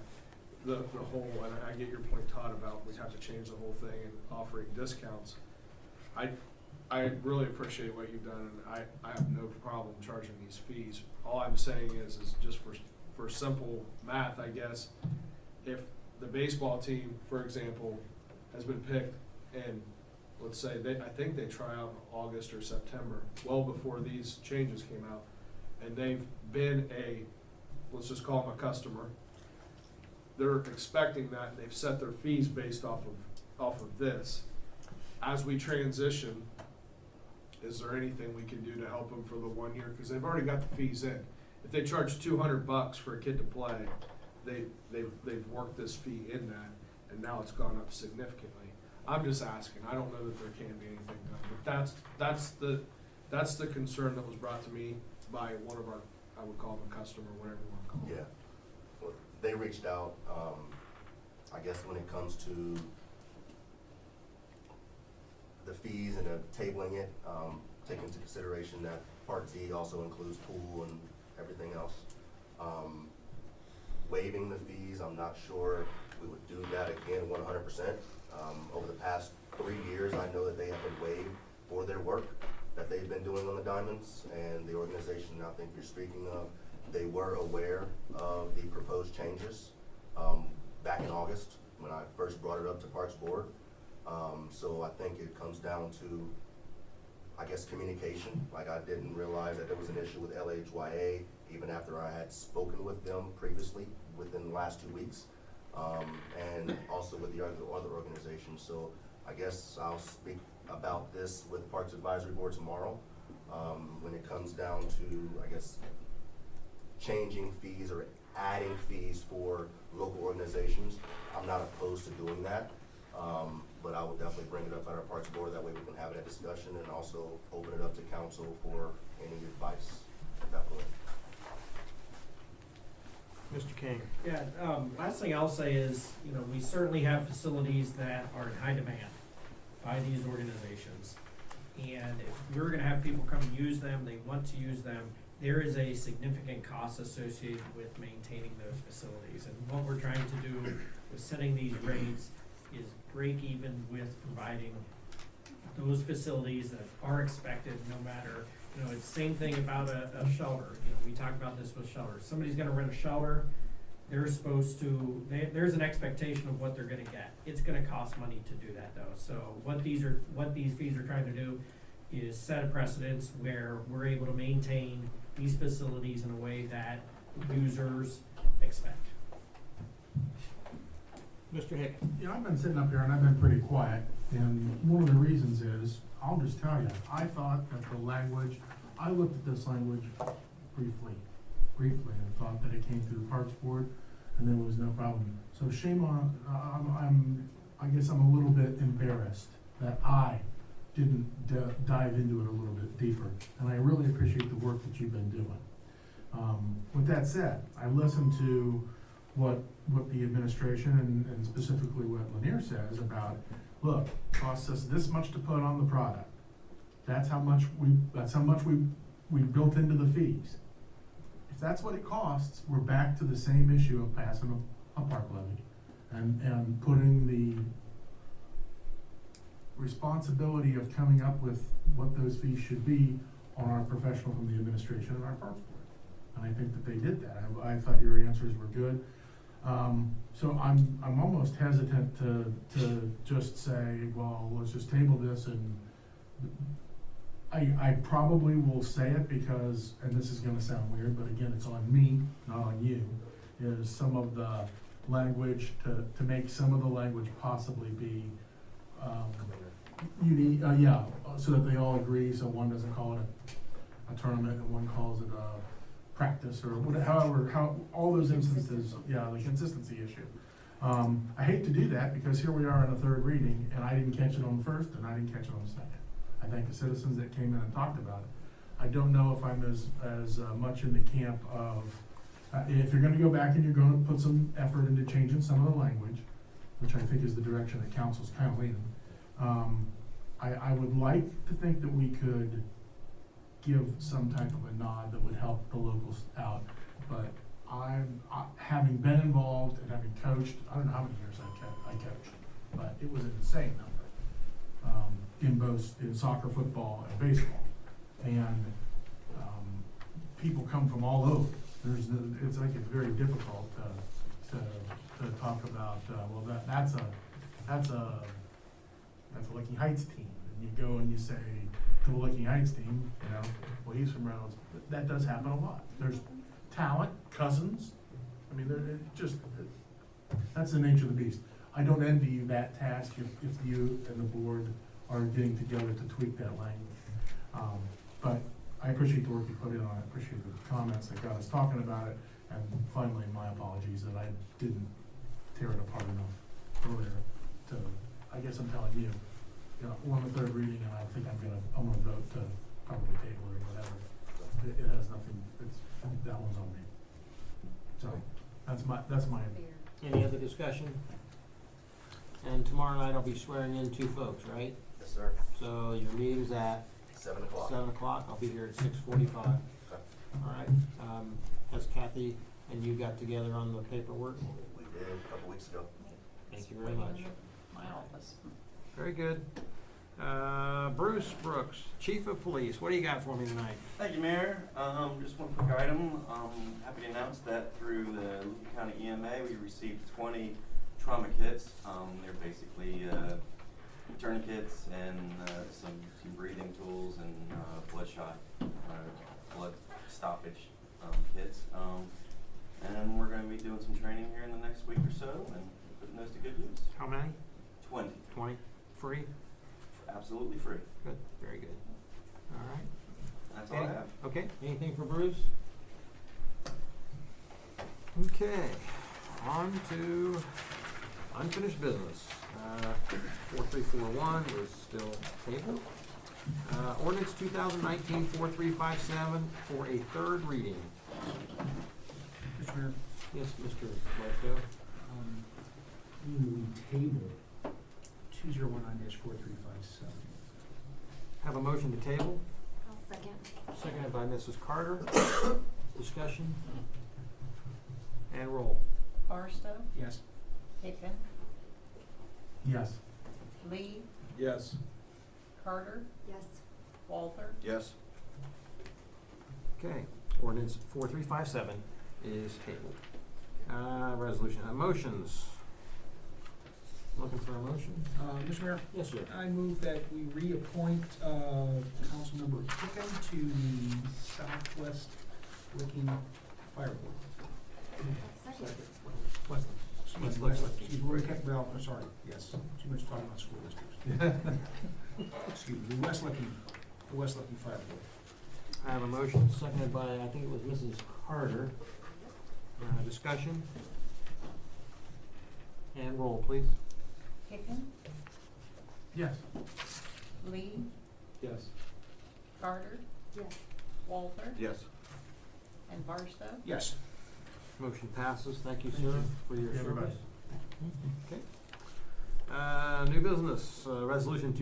the whole, and I get your point, Todd, about we have to change the whole thing and offering discounts. I really appreciate what you've done, and I have no problem charging these fees. All I'm saying is just for simple math, I guess, if the baseball team, for example, has been picked, and let's say I think they try out in August or September, well before these changes came out, and they've been let's just call them a customer. They're expecting that, and they've set their fees based off of this. As we transition, is there anything we can do to help them for the 1 year? Because they've already got the fees in. If they charge $200 for a kid to play, they've worked this fee in that, and now it's gone up significantly. I'm just asking. I don't know that there can be anything done, but that's the concern that was brought to me by one of our, I would call them a customer, whatever you want to call them. Yeah. Well, they reached out, I guess when it comes to the fees and tabling it, take into consideration that Part D also includes pool and everything else. Waiving the fees, I'm not sure we would do that again 100%. Over the past 3 years, I know that they have been waived for their work that they've been doing on the diamonds, and the organization I think you're speaking of, they were aware of the proposed changes back in August when I first brought it up to Parks Board. So I think it comes down to, I guess, communication. Like, I didn't realize that there was an issue with LHYA even after I had spoken with them previously within the last 2 weeks, and also with the other organizations. So I guess I'll speak about this with Parks Advisory Board tomorrow when it comes down to, I guess, changing fees or adding fees for local organizations. I'm not opposed to doing that. But I will definitely bring it up at our Parks Board. That way we can have that discussion and also open it up to council for any advice at that point. Mr. King? Yeah, last thing I'll say is, we certainly have facilities that are in high demand by these organizations. And if we're gonna have people come and use them, they want to use them, there is a significant cost associated with maintaining those facilities. And what we're trying to do with setting these rates is break even with providing those facilities that are expected no matter, it's the same thing about a shelter. We talk about this with shelters. Somebody's gonna rent a shelter, they're supposed to, there's an expectation of what they're gonna get. It's gonna cost money to do that though. So what these fees are trying to do is set a precedence where we're able to maintain these facilities in a way that users expect. Mr. Hick? I've been sitting up here and I've been pretty quiet, and one of the reasons is, I'll just tell you, I thought that the language, I looked at this language briefly, and thought that it came through the Parks Board, and there was no problem. So shame on, I guess I'm a little bit embarrassed that I didn't dive into it a little bit deeper, and I really appreciate the work that you've been doing. With that said, I listened to what the administration and specifically what Lanier says about, look, costs us this much to put on the product. That's how much we built into the fees. If that's what it costs, we're back to the same issue of passing a park levy and putting the responsibility of coming up with what those fees should be on our professional from the administration and our Parks Board. And I think that they did that. I thought your answers were good. So I'm almost hesitant to just say, well, let's just table this, and I probably will say it because, and this is gonna sound weird, but again, it's on me, not on you, is some of the language, to make some of the language possibly be, unique, so that they all agree, so one doesn't call it a tournament and one calls it a practice or whatever, how, all those instances, the consistency issue. I hate to do that because here we are in a third reading and I didn't catch it on the first and I didn't catch it on the second. I thank the citizens that came in and talked about it. I don't know if I'm as much in the camp of, if you're gonna go back and you're gonna put some effort into changing some of the language, which I think is the direction that council's kind of leaning, I would like to think that we could give some type of a nod that would help the locals out, but having been involved and having coached, I don't know how many years I coached, but it was an insane number, in soccer, football, and baseball, and people come from all over. It's very difficult to talk about. Well, that's a Licking Heights team, and you go and you say to the Licking Heights team, well, he's from Reynolds. That does happen a lot. There's talent, cousins. I mean, that's the nature of the beast. I don't envy you that task if you and the board are getting together to tweak that language. But I appreciate the work you put in on it. I appreciate the comments that got us talking about it. And finally, my apologies that I didn't tear it apart enough earlier to, I guess I'm telling you, we're on the third reading and I think I'm gonna vote to probably table it or whatever. It has nothing, that one's on me. So, that's my. Any other discussion? And tomorrow night I'll be swearing in 2 folks, right? Yes, sir. So your meeting's at 7 o'clock. 7 o'clock. I'll be here at 6:45. Okay. All right. Has Kathy and you got together on the paperwork? We did a couple weeks ago. Thank you very much. My office. Very good. Bruce Brooks, Chief of Police, what do you got for me tonight? Thank you, Mayor. Just one quick item. Happy to announce that through the Lincoln County EMA, we received 20 trauma kits. They're basically tourniquets and some breathing tools and blood stoppage kits. And we're going to be doing some training here in the next week or so and putting those to good use. How many? 20. 20. Free? Absolutely free. Good. Very good. All right. That's all I have. Okay. Anything for Bruce? Okay. On to unfinished business. 4341 was still tabled. Ordinance 2019-4357 for a third reading. Mr. Mayor, Yes, Mr. Lesko. we table 2019-4357. Have a motion to table? I'll second. seconded by Mrs. Carter. Discussion? And roll. Barstow, Yes. Hicken, Yes. Lee, Yes. Carter, Yes. Walter, Yes. Okay, ordinance 4357 is tabled. Resolution, motions. Looking for a motion? Mr. Mayor? Yes, sir. I move that we reappoint, Councilmember Hicken to the Southwest Licking Fire Board. Well, I'm sorry, yes, too much talking about school districts. Excuse me, the West Licking Fire Board. I have a motion, seconded by, I think it was Mrs. Carter. Discussion? And roll, please. Hicken, Yes. Lee, Yes. Carter, Yes. Walter, Yes. and Barstow. Yes. Motion passes. Thank you, Thank sir, you. for your Everybody. service. Okay. New business, resolution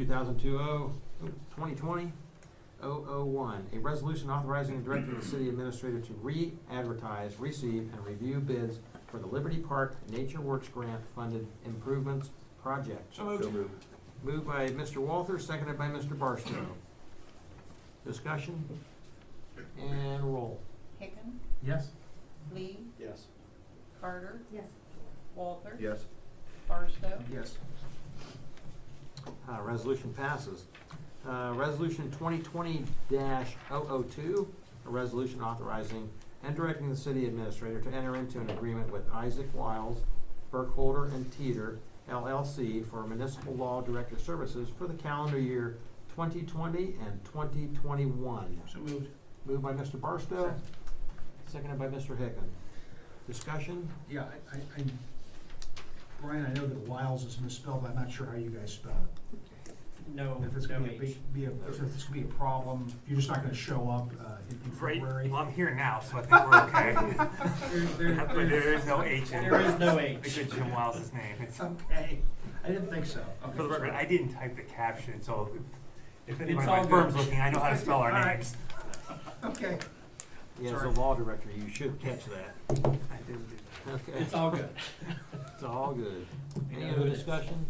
2020-001, a resolution authorizing and directing the city administrator to re-advertise, receive, and review bids for the Liberty Park Nature Works grant funded improvements project. So moved. Moved by Mr. Walther, seconded by Mr. Barstow. Discussion? And roll. Hicken, Yes. Lee, Yes. Carter, Yes. Walter, Yes. Barstow, Yes. Resolution passes. Resolution 2020-002, a resolution authorizing and directing the city administrator to enter into an agreement with Isaac Wiles, Burkholder and Teeter LLC for municipal law director services for the calendar year 2020 and 2021. So moved. Moved by Mr. Barstow, seconded by Mr. Hicken. Discussion? Yeah, Brian, I know that Wiles is misspelled, but I'm not sure how you guys spell it. No, If it's no gonna be H. if it's gonna be a problem, you're just not gonna show up, in Right, February. well, I'm here now, so I think we're okay. But there is no H in There is no a H. good Jim Wiles' name. It's, Okay, I didn't think so. Okay, for the record, sorry. I didn't type the caption, so if anybody It's in my all firm's good. looking, I know how to spell our All right. names. Okay. Yeah, as a Sorry. law director, you should catch that. I didn't do that. Okay. It's all good. It's all good. You Any know other who it is. discussion?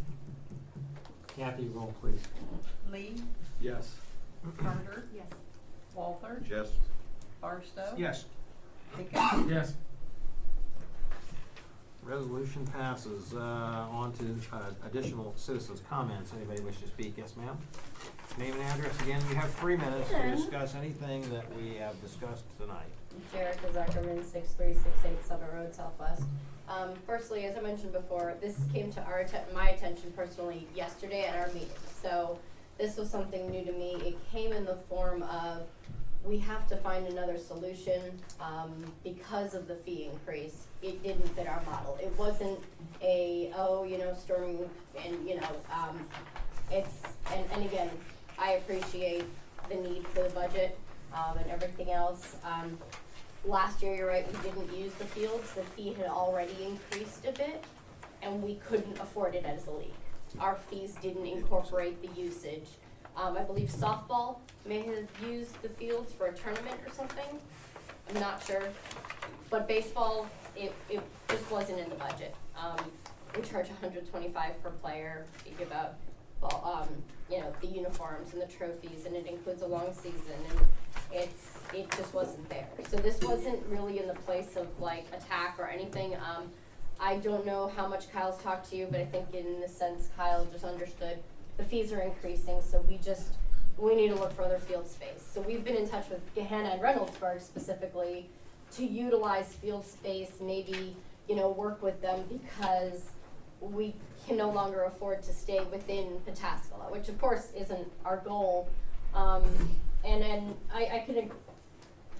Kathy, roll please. Lee, Yes. Carter, Yes. Walter, Yes. Barstow, Yes. Hicken, Yes. Resolution passes. On to additional citizens' comments. Anybody wish to speak? Yes, ma'am? Name and address. Again, you have 3 minutes to Sure. discuss anything that we have discussed tonight. Jerica Zuckerman, 6368 Summit Road, Southwest. Firstly, as I mentioned before, this came to my attention personally yesterday at our meeting. So this was something new to me. It came in the form of, we have to find another solution, because of the fee increase. It didn't fit our model. It wasn't storming and, and again, I appreciate the need for the budget, and everything else. Last year, you're right, we didn't use the fields. The fee had already increased a bit, and we couldn't afford it as a league. Our fees didn't incorporate the usage. I believe softball may have used the fields for a tournament or something. I'm not sure. But baseball, it just wasn't in the budget. We charge $125 per player. You give out, the uniforms and the trophies, and it includes a long season, and it just wasn't there. So this wasn't really in the place of like attack or anything. I don't know how much Kyle's talked to you, but I think in the sense Kyle just understood the fees are increasing, so we need to look for other field space. So we've been in touch with Gehanna and Reynoldsburg specifically to utilize field space, maybe, work with them because we can no longer afford to stay within Pataskala, which of course isn't our goal. And I can,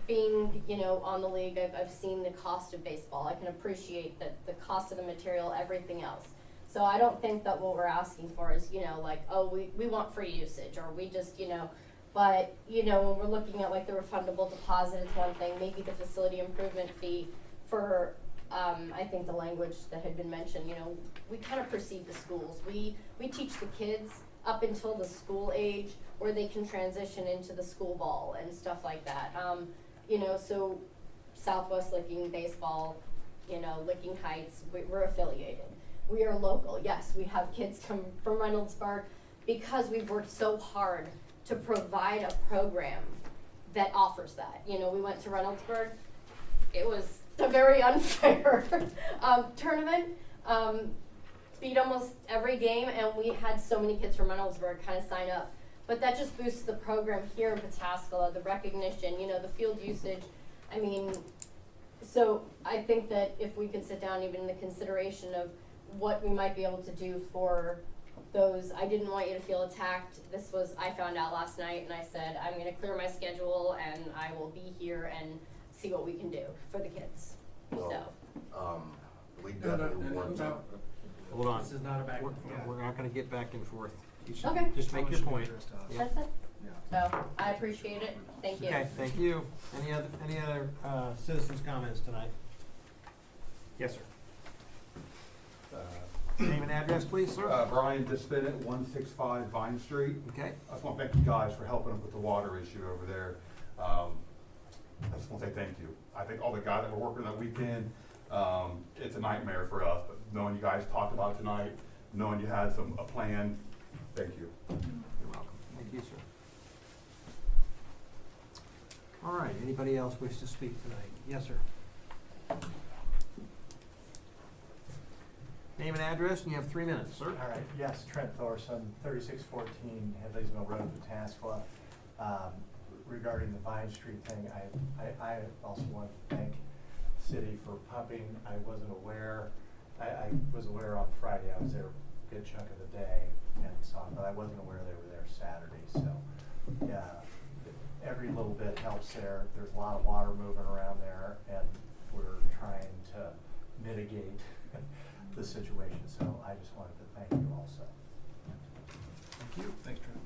being, on the league, I've seen the cost of baseball. I can appreciate the cost of the material, everything else. So I don't think that what we're asking for is, we want free usage, or we just, but, when we're looking at like the refundable deposit, it's one thing, maybe the facility improvement fee for, I think the language that had been mentioned, we kind of perceive the schools. We teach the kids up until the school age, where they can transition into the school ball and stuff like that. You know, so Southwest Licking Baseball, you know, Licking Heights, we're affiliated. We are local, yes, we have kids come from Reynoldsburg because we've worked so hard to provide a program that offers that. You know, we went to Reynoldsburg, it was a very unfair tournament, beat almost every game, and we had so many kids from Reynoldsburg kind of sign up. But that just boosts the program here in Pataskala, the recognition, you know, the field usage. I mean, so I think that if we could sit down, even in the consideration of what we might be able to do for those, I didn't want you to feel attacked. This was, I found out last night, and I said, I'm gonna clear my schedule, and I will be here and see what we can do for the kids, so. We definitely want to. Hold on. This is not a back and forth. We're not gonna get back and forth. You should Okay. Just make your point. Yeah. That's it. So, I appreciate it, thank you. Okay, thank you. Any other citizens' comments tonight? Yes, sir. Name and address, please, sir. Brian Dispinit, 165 Vine Street. Okay. I just want to thank you guys for helping with the water issue over there. I just want to say thank you. I think all the guys that were working that weekend, it's a nightmare for us, but knowing you guys talked about it tonight, knowing you had a plan, thank you. You're welcome. Thank you, sir. All right, anybody else wish to speak tonight? Yes, sir. Name and address, and you have 3 minutes, sir. All right, yes, Trent Thorson, 3614 Headleys Mill Road, Pataskala. Regarding the Vine Street thing, I also want to thank the city for pumping. I wasn't aware, I was aware on Friday, I was there a good chunk of the day and saw them, but I wasn't aware they were there Saturday, so, yeah, every little bit helps there. There's a lot of water moving around there, and we're trying to mitigate the situation, so I just wanted to thank you also. Thank you. Thanks, Trent.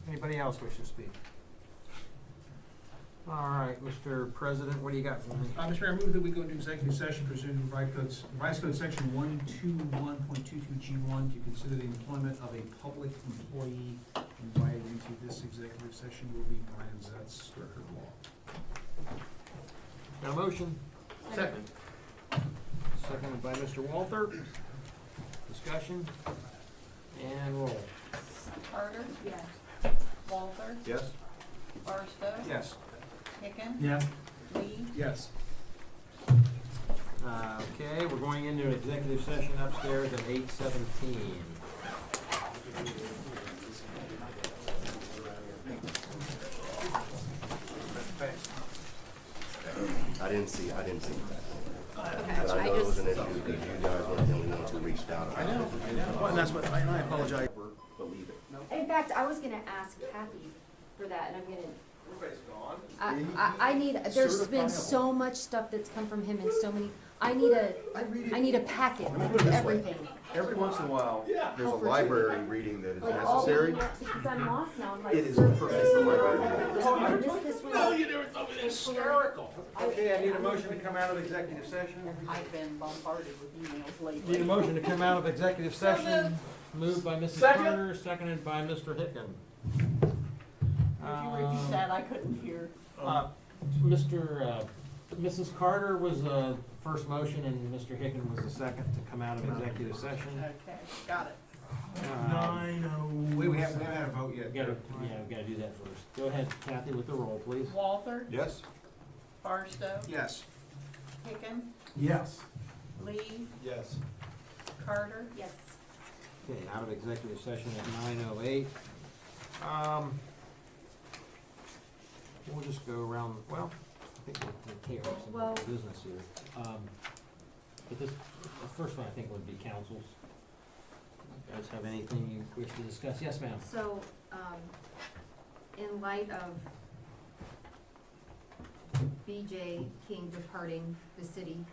Anybody else wish to speak? All right, Mr. President, what do you got for me? Mr. Mayor, I move that we go into executive session pursuant to Revised Code Section 121.22G1 to consider the employment of a public employee. Invited into this executive session will be Brian Zetz, Director of Law. Got a motion? Second. Seconded by Mr. Walther. Discussion and roll. Carter? Yes. Walter? Yes? Barstow? Yes. Hicken? Yeah. Lee? Yes. Okay, we're going into an executive session upstairs at 8:17. I didn't see that. Okay, But I I know it was just, an issue because you guys were the only ones who reached out. I know. Well, and that's what, and I apologize. Believe it. In fact, I was gonna ask Kathy for that, and I'm gonna, Everybody's gone. I need, there's been so much stuff that's come from him and so many, I need a packet Let me of put it this way. everything. Every once in a while, there's a Oh, for library reading that is Like all the- necessary. Because I'm lost now, I'm like. It is perfect for library reading. I missed this one. No, you never told me hysterical. Okay, I need a motion to come out of executive session. I've been bombarded with emails lately. Need a motion to come out of executive session. Moved by Mrs. Second. Carter, seconded by Mr. Hicken. Would you repeat that? I couldn't hear. Mrs. Carter was the first motion, and Mr. Hicken was the second to come out of executive session. Okay, got it. Wait, we haven't had a vote yet. We gotta do that first. Go ahead, Kathy, with the roll, please. Walter? Yes? Barstow? Yes. Hicken? Yes. Lee? Yes. Carter? Yes. Okay, out of executive session at 9:08. We'll just go around, well, I think we'll take care of some Well- business here. But this, the first one I think would be councils. You guys have anything you wish to discuss? Yes, ma'am. So, in light of BJ King departing the city,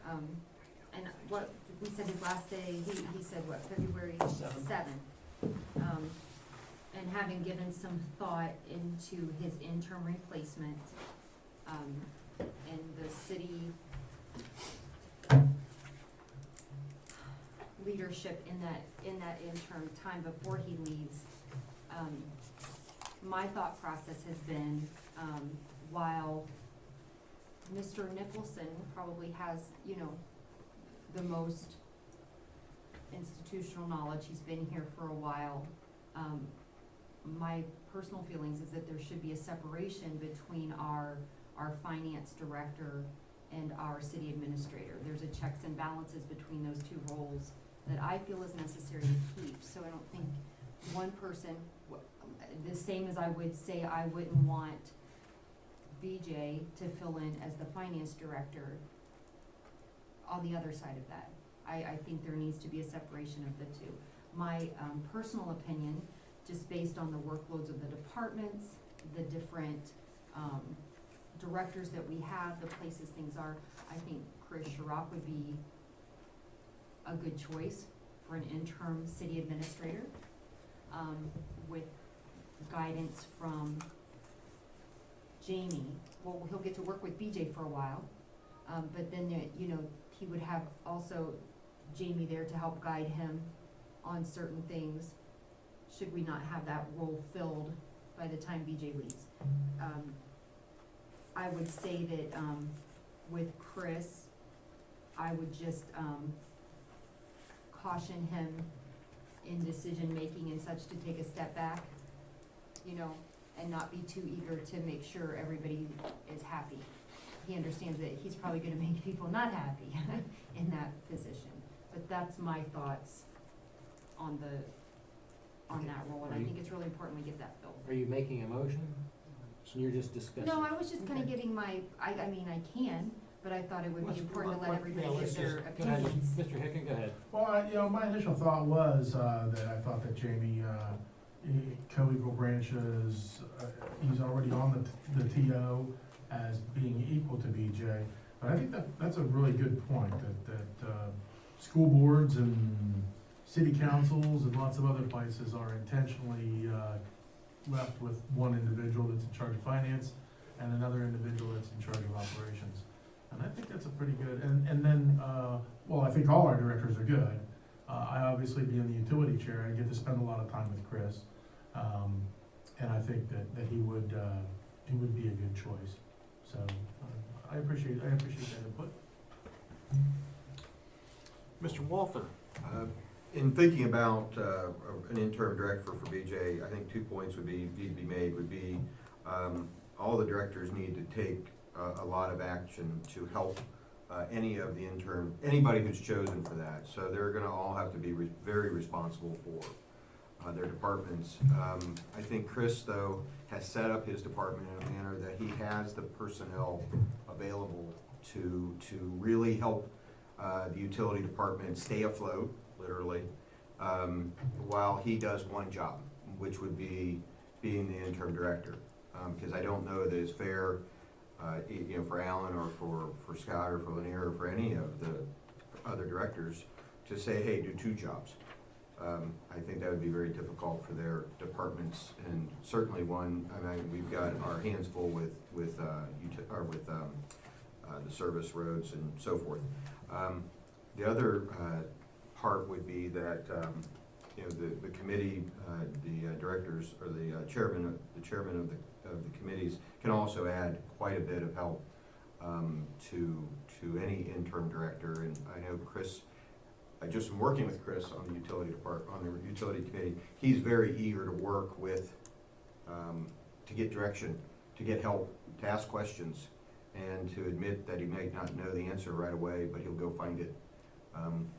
and what, we said his last day, he said what, February 7th? And having given some thought into his interim replacement, and the city leadership in that interim time before he leaves. My thought process has been, while Mr. Nicholson probably has, the most institutional knowledge, he's been here for a while, my personal feelings is that there should be a separation between our finance director and our city administrator. There's a checks and balances between those two roles that I feel is necessary to keep, so I don't think one person, the same as I would say I wouldn't want BJ to fill in as the finance director on the other side of that. I think there needs to be a separation of the two. My personal opinion, just based on the workloads of the departments, the different directors that we have, the places things are, I think Chris Sharrock would be a good choice for an interim city administrator, with guidance from Jamie. Well, he'll get to work with BJ for a while, but then, he would have also Jamie there to help guide him on certain things, should we not have that role filled by the time BJ leaves. I would say that, with Chris, I would just, caution him in decision-making and such to take a step back, and not be too eager to make sure everybody is happy. He understands that he's probably gonna make people not happy in that position. But that's my thoughts on that role, and I think it's really important we get that filled. Are you making a motion? So you're just discussing? No, I was just kinda giving my, I mean, I can, but I thought it would be important to let everybody give their Go ahead, opinions. Mr. Hicken, go ahead. Well, my initial thought was, that I thought that Jamie, co-equal branches, he's already on the TO as being equal to BJ. But I think that's a really good point, that school boards and city councils and lots of other places are intentionally, left with one individual that's in charge of finance and another individual that's in charge of operations. And I think that's a pretty good, and then, I think all our directors are good. I obviously being the utility chair, I get to spend a lot of time with Chris. And I think that he would be a good choice. So, I appreciate that input. Mr. Walther? In thinking about an interim director for BJ, I think 2 points need to be made, all the directors need to take a lot of action to help anybody who's chosen for that. So they're gonna all have to be very responsible for their departments. I think Chris, though, has set up his department in a manner that he has the personnel available to really help the utility department stay afloat, literally, while he does one job, which would be being the interim director. Because I don't know that it's fair, for Alan or for Scott or for Lanier or for any of the other directors to say, hey, do 2 jobs. I think that would be very difficult for their departments, and certainly we've got our hands full with the service roads and so forth. The other part would be that the committee, the directors or the chairman of the committees can also add quite a bit of help to any interim director. And I know Chris, I just am working with Chris on the utility committee. He's very eager to work with, to get direction, to get help, to ask questions, and to admit that he may not know the answer right away, but he'll go find it.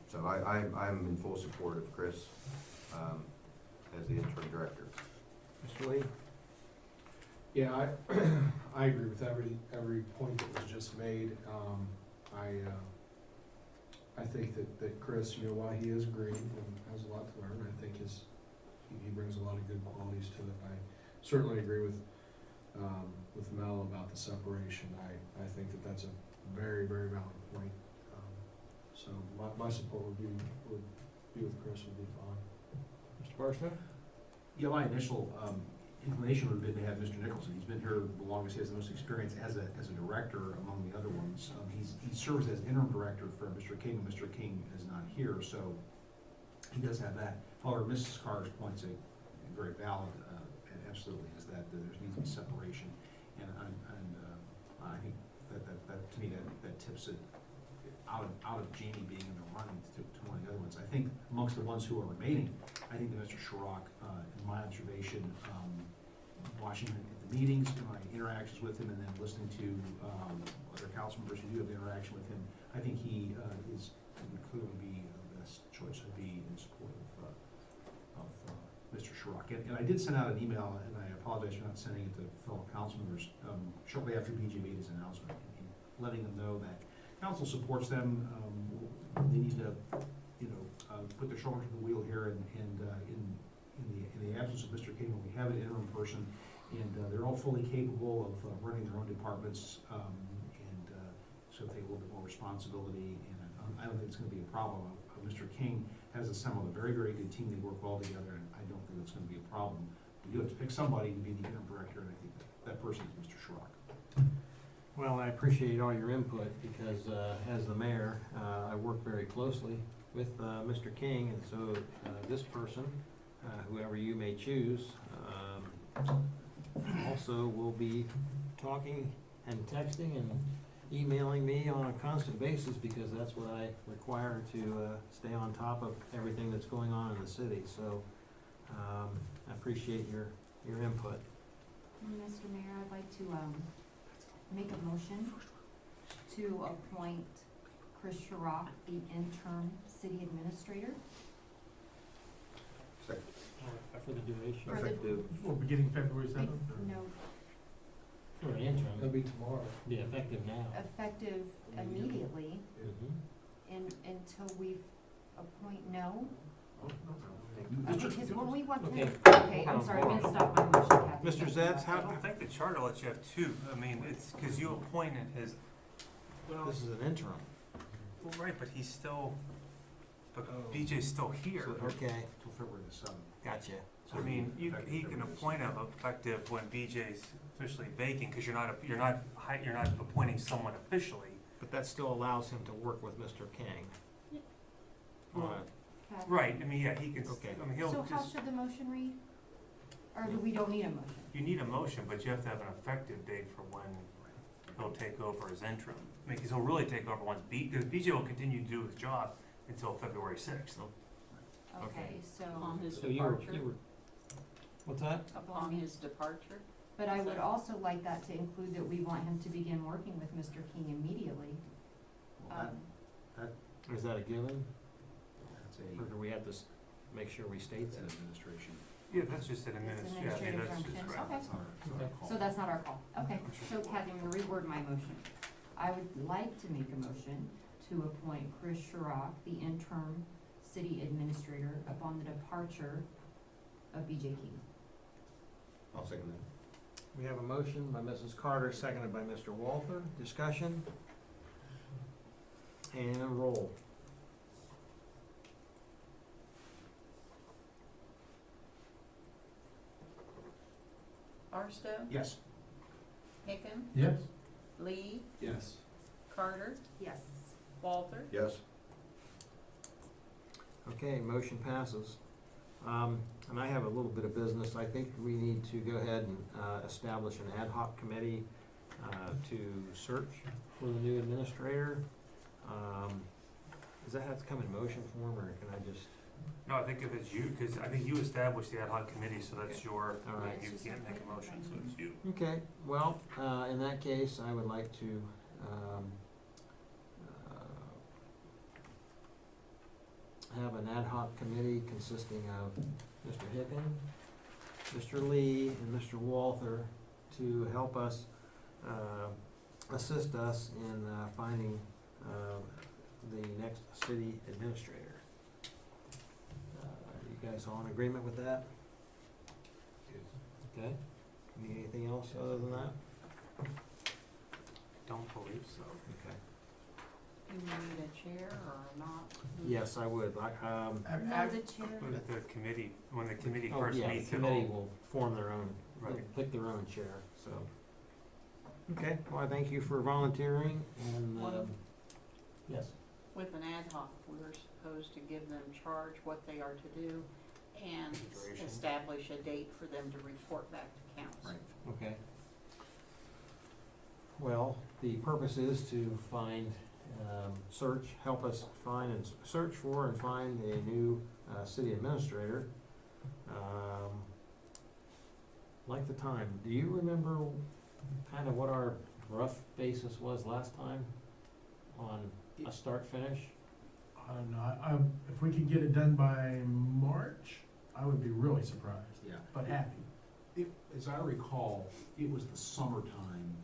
So I'm in full support of Chris as the interim director. Mr. Lee? Yeah, I agree with every point that was just made. I think that Chris, while he is green and has a lot to learn, I think he brings a lot of good qualities to it. I certainly agree with Mel about the separation. I think that's a very, very valid point. So my support would be with Chris would be fine. Mr. Barstow? Yeah, my initial inclination would have been to have Mr. Nicholson. He's been here the longest, he has the most experience as a director among the other ones. He serves as interim director for Mr. King, and Mr. King is not here, so he does have that. However, Mrs. Carter's point's a very valid, and absolutely, is that there needs to be separation. And I think that to me, that tips it out of Jamie being in the running to one of the other ones. I think amongst the ones who are remaining, I think that Mr. Shrock, in my observation, watching him at the meetings, my interactions with him, and then listening to other council members who do have interaction with him, I think he would clearly be the best choice, would be in support of Mr. Shrock. And I did send out an email, and I apologize for not sending it to fellow council members, shortly after BJ made his announcement, and letting them know that council supports them. They need to, put their shoulder to the wheel here, and in the absence of Mr. King, we have an interim person, and they're all fully capable of running their own departments, and so take a little bit more responsibility. And I don't think it's going to be a problem. Mr. King has assembled a very, very good team. They work well together, and I don't think it's going to be a problem. We do have to pick somebody to be the interim director, and I think that person is Mr. Shrock. Well, I appreciate all your input, because as the mayor, I work very closely with Mr. King, and so this person, whoever you may choose, also will be talking and texting and emailing me on a constant basis, because that's what I require to stay on top of everything that's going on in the city. So I appreciate your input. Mr. Mayor, I'd like to make a motion to appoint Chris Shrock, the interim city administrator. Second. For the duration. For the- Effective. Well, beginning February Be- 7th? No, For an interim. It'll be tomorrow. Be effective now. effective immediately Mhm. until we appoint, no? Mr. Because when we want to, Okay. okay, I'm sorry, I'm gonna stop my motion, Kathy. Mr. Zets, I how, don't think the charter lets you have two. I mean, it's because you appointed his, well, this is an interim. well, right, but he's still, but Oh. BJ's still here. Okay, Until February the 7th. gotcha. I mean, he can appoint him effective when BJ's officially vacant, because you're not appointing someone officially. But that still allows him to work with Mr. King. Well, Alright. Kathy. Right, I mean, yeah, he can, Okay. I mean, he'll So how just, should the motion read? Or do we don't need a motion? you need a motion, but you have to have an effective date for when he'll take over as interim. I mean, because he'll really take over once because BJ will continue to do his job until February 6th. Okay, so, On his So you were, departure, what's that? upon his departure. but I would also like that to include that we want him to begin working with Mr. King immediately. Well, Or is that a given? that's Or do we have to make sure we state It's an that? administration. Yeah, that's just an It's administrative, yeah, I mean, that's administrative just function. right. Okay. It's not our call. So that's not our call. Okay, so Kathy, I'm gonna reword my motion. I would like to make a motion to appoint Chris Shrock, the interim city administrator, upon the departure of BJ King. I'll second that. We have a motion by Mrs. Carter, seconded by Mr. Walther. Discussion? And roll. Barstow, Yes. Hicken, Yes. Lee, Yes. Carter, Yes. Walter. Yes. Okay, motion passes. And I have a little bit of business. I think we need to go ahead and establish an ad hoc committee to search for the new administrator. Does that have to come in motion form, or can I just? No, I think if it's you, because I think you established the ad hoc committee, so that's your, All right. you can't make a motion, so it's you. Okay, well, in that case, I would like to have an ad hoc committee consisting of Mr. Hicken, Mr. Lee, and Mr. Walther to help us, assist us in finding the next city administrator. You guys all in agreement with that? Okay. Need anything else other than that? Don't believe so. Okay. You need a chair or not? Yes, I would. No, the chair. When the committee, when the committee Oh, first yeah, meets, the committee it'll, will form their own, Right. pick their own chair, so. Okay, well, I thank you for volunteering and, One- yes. With an ad hoc, supposed to give them charge, what they are to do, and Duration. establish a date for them to report back to council. Right, okay. Well, the purpose is to find, help us find and search for and find a new, city administrator. Like the time, do you remember kind of what our rough basis was last time on a start finish? I don't know, if we could get it done by March, I would be really surprised, Yeah. but happy. As I recall, it was the summertime.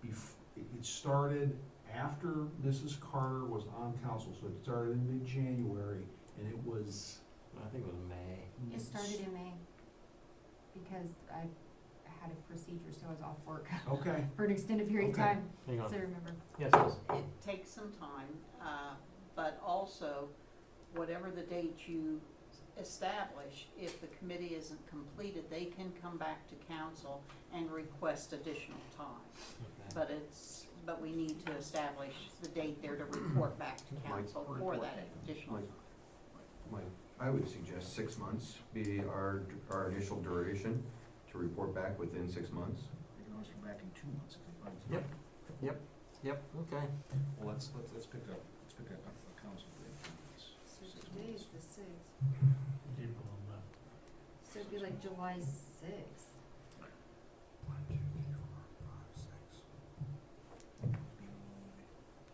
It started after Mrs. Carter was on council, so it started in mid-January, and it was. I think it was May. It started in May, because I had a procedure, so I was off work Okay. for an extended period of Okay. time, Hang on. so I remember. Yes, yes. It takes some time, but also, whatever the date you establish, if the committee isn't completed, they can come back to council and request additional time. Okay. But we need to establish the date there to report back to council for that additional. I would suggest 6 months be our initial duration to report back within 6 months. They can always come back in 2 months if they find. Yep. Yep, okay. Well, let's pick up a council date. So today is the sixth, April on that. so it'd be like July sixth. 1, 2, 3, 4, 5, 6.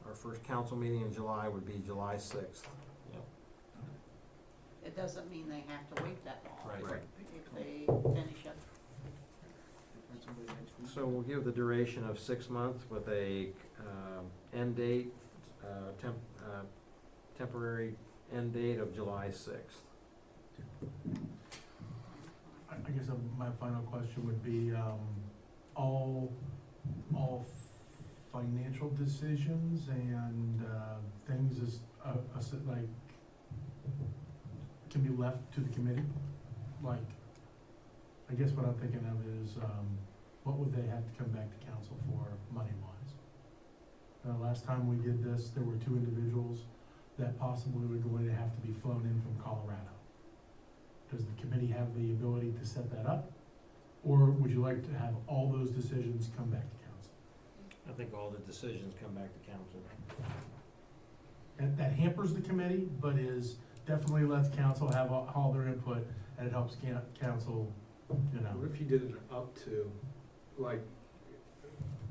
Our first council meeting in July would be July 6th. Yep. It doesn't mean they have to wait that long. Right. If they finish up. So we'll give the duration of 6 months with a end date, temporary end date of July 6th. I guess my final question would be, all financial decisions and, things is, like, can be left to the committee? Like, I guess what I'm thinking of is, what would they have to come back to council for money-wise? Last time we did this, there were 2 individuals that possibly were going to have to be flown in from Colorado. Does the committee have the ability to set that up? Or would you like to have all those decisions come back to council? I think all the decisions come back to council. And that hampers the committee, but is, definitely lets council have all their input, and it helps council, you know. What if you did it up to, like,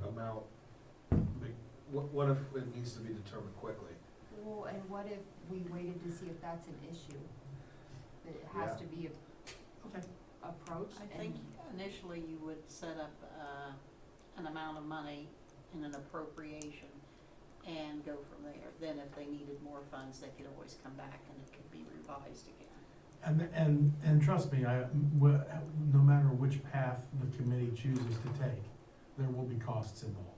amount, like, what if it needs to be determined quickly? Well, and what if we waited to see if that's an issue? That it has Yeah. to be approached? I think initially you would set up an amount of money in an appropriation and go from there. Then if they needed more funds, they could always come back and it could be revised again. And trust me, no matter which path the committee chooses to take, there will be costs involved.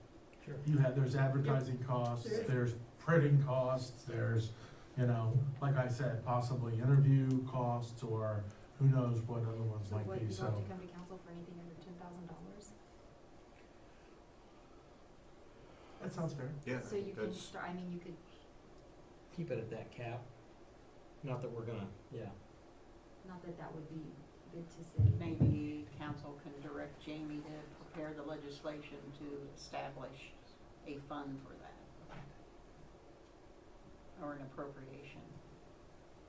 Sure. There's advertising costs, there's printing costs, there's, like I said, possibly interview costs, or who knows what other ones So might what, be, you so. don't have to come to council for anything under $10,000? That sounds fair. Yeah, So you can that's, start, you could, Keep it at that cap. Not that we're gonna, not that that would be good to say. Maybe council can direct Jamie to prepare the legislation to establish a fund for that. Or an appropriation.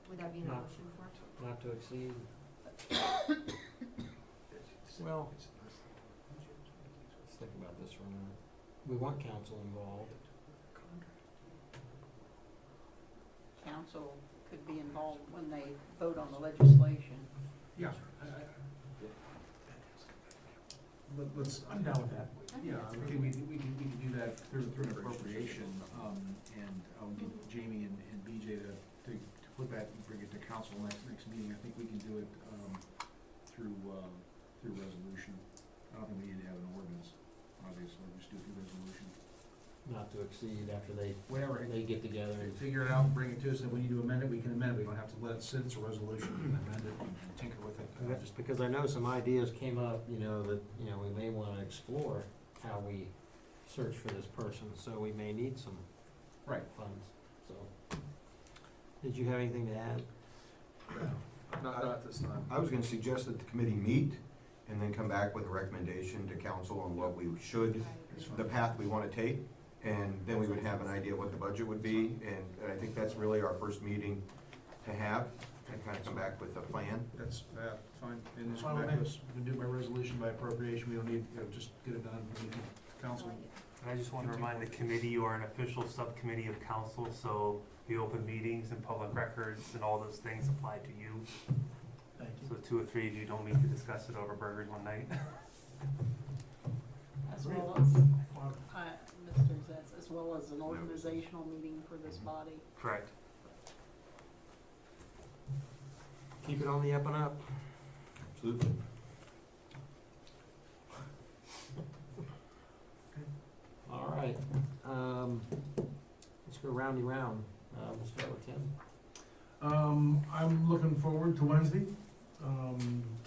Would that be an No. motion for it? not to exceed. Well, let's think about this for a minute. We want council involved. Council could be involved when they vote on the legislation. Yeah. Let's. I'm down with that. Yeah, we can do that through an appropriation, and I'll get Jamie and BJ to put that and bring it to council next meeting. I think we can do it, through resolution. I don't think we need to have an ordinance, obviously, just do it through resolution. Not to exceed after they Whatever, get together and figure it out and bring it to us, and if we need to amend it, we can amend it. We don't have to let it sit, it's a resolution, we can amend it and tinker with it. just because I know some ideas came up, that, we may wanna explore how we search for this person, so we may need some Right. funds, so. did you have anything to add? Not this time. I was gonna suggest that the committee meet and then come back with a recommendation to council on what we should, the path we wanna take. And then we would have an idea what the budget would be, and I think that's really our first meeting to have, and kind of come back with a plan. That's, fine. And It's fine with me. We can do my resolution by appropriation. We don't need, just get it done. We can council. And I just want to remind the committee, you are an official subcommittee of council, so the open meetings and public records and all those things apply to you. Thank you. So 2 or 3 of you don't meet to discuss it over burgers one night. As well as, Mr. Zetz, as well as an organizational meeting for this body. Correct. Keep it on the up and up. Absolutely. All right, let's go roundy round. We'll start with Tim. I'm looking forward to Wednesday.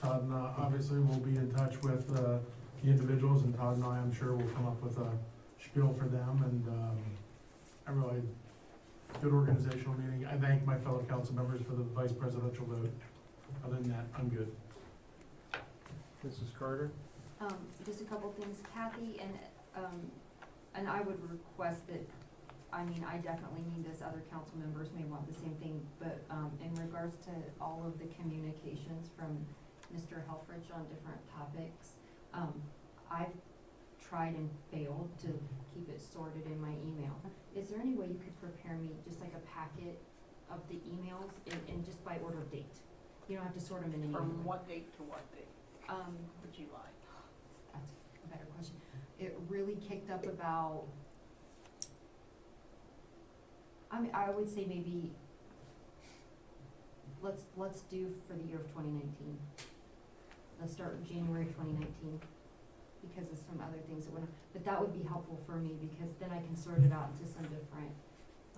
Todd and I obviously will be in touch with, the individuals, and Todd and I, I'm sure, will come up with a spiel for them, and, I really, good organizational meeting. I thank my fellow council members for the vice presidential vote. Other than that, I'm good. Mrs. Carter? Just a couple things, Kathy, and I would request that, I mean, I definitely need this, other council members may want the same thing, but, in regards to all of the communications from Mr. Helfrich on different topics, I've tried and failed to keep it sorted in my email. Is there any way you could prepare me just like a packet of the emails and just by order of date? You don't have to sort them in any order. From what date to what date would you like? That's a better question. It really kicked up about, I mean, I would say maybe, let's do for the year of 2019. Let's start with January 2019, because of some other things that went on. But that would be helpful for me, because then I can sort it out into some different.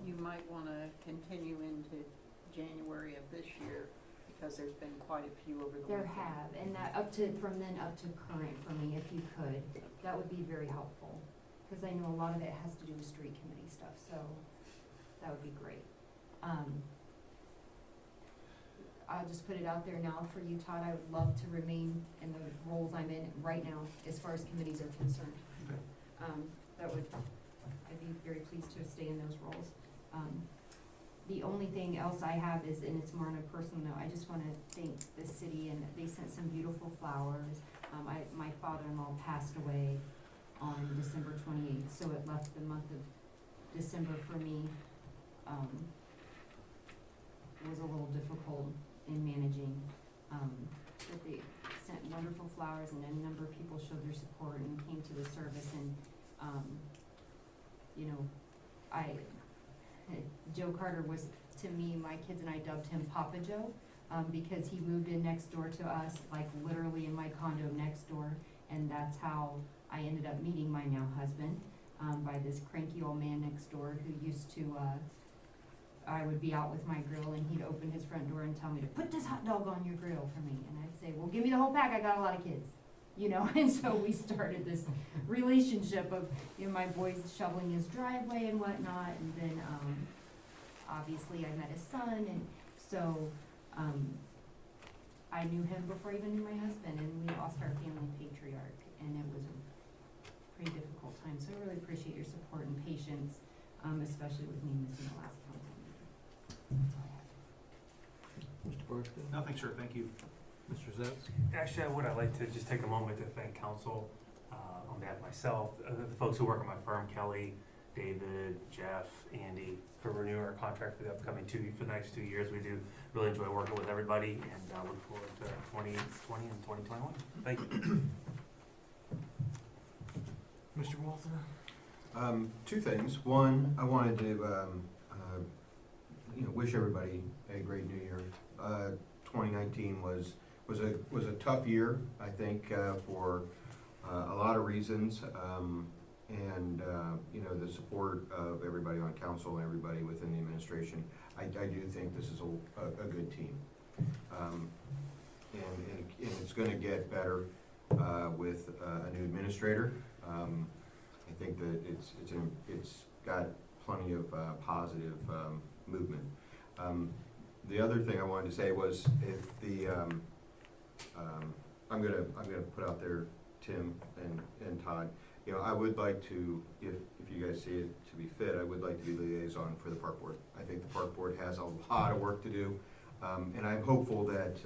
You might wanna continue into January of this year, because there's been quite a few over the There weekend. have, and that from then up to current for me, if you could, that would be very helpful. Because I know a lot of it has to do with street committee stuff, so that would be great. I'll just put it out there now for you, Todd, I would love to remain in the roles I'm in right now, as far as committees are concerned. I'd be very pleased to stay in those roles. The only thing else I have is, and it's more on a personal note, I just wanna thank the city, and they sent some beautiful flowers. My father-in-law passed away on December 28th, so it left the month of December for me, was a little difficult in managing. But they sent wonderful flowers, and a number of people showed their support and came to the service, and, you know, Joe Carter was, to me, my kids and I dubbed him Papa Joe, because he moved in next door to us, like literally in my condo next door, and that's how I ended up meeting my now husband, by this cranky old man next door who used to, I would be out with my grill, and he'd open his front door and tell me to put this hot dog on your grill for me, and I'd say, well, give me the whole pack, I got a lot of kids. You know, and so we started this relationship of, you know, my boys shoveling his driveway and whatnot, and then, obviously I met his son, and so, I knew him before I even knew my husband, and we lost our family patriarch, and it was a pretty difficult time, so I really appreciate your support and patience, especially with me missing the last council meeting. That's all I have. Mr. Barksdale? Nothing, sir. Thank you. Mr. Zetz? Actually, I'd like to just take a moment to thank council, on behalf of myself, the folks who work at my firm, Kelly, David, Jeff, Andy, for renewing our contract for the upcoming for the next 2 years. We do really enjoy working with everybody, and look forward to 2020 and 2021. Thank you. Mr. Walther? 2 things. One, I wanted to, wish everybody a great new year. 2019 was a tough year, I think, for a lot of reasons, and the support of everybody on council and everybody within the administration. I do think this is a good team, and it's going to get better with a new administrator. I think that it's got plenty of positive movement. The other thing I wanted to say was if the, I'm gonna put out there, Tim and Todd, you know, I would like to, if you guys see it to be fit, I would like to be liaison for the park board. I think the park board has a lot of work to do, and I'm hopeful that,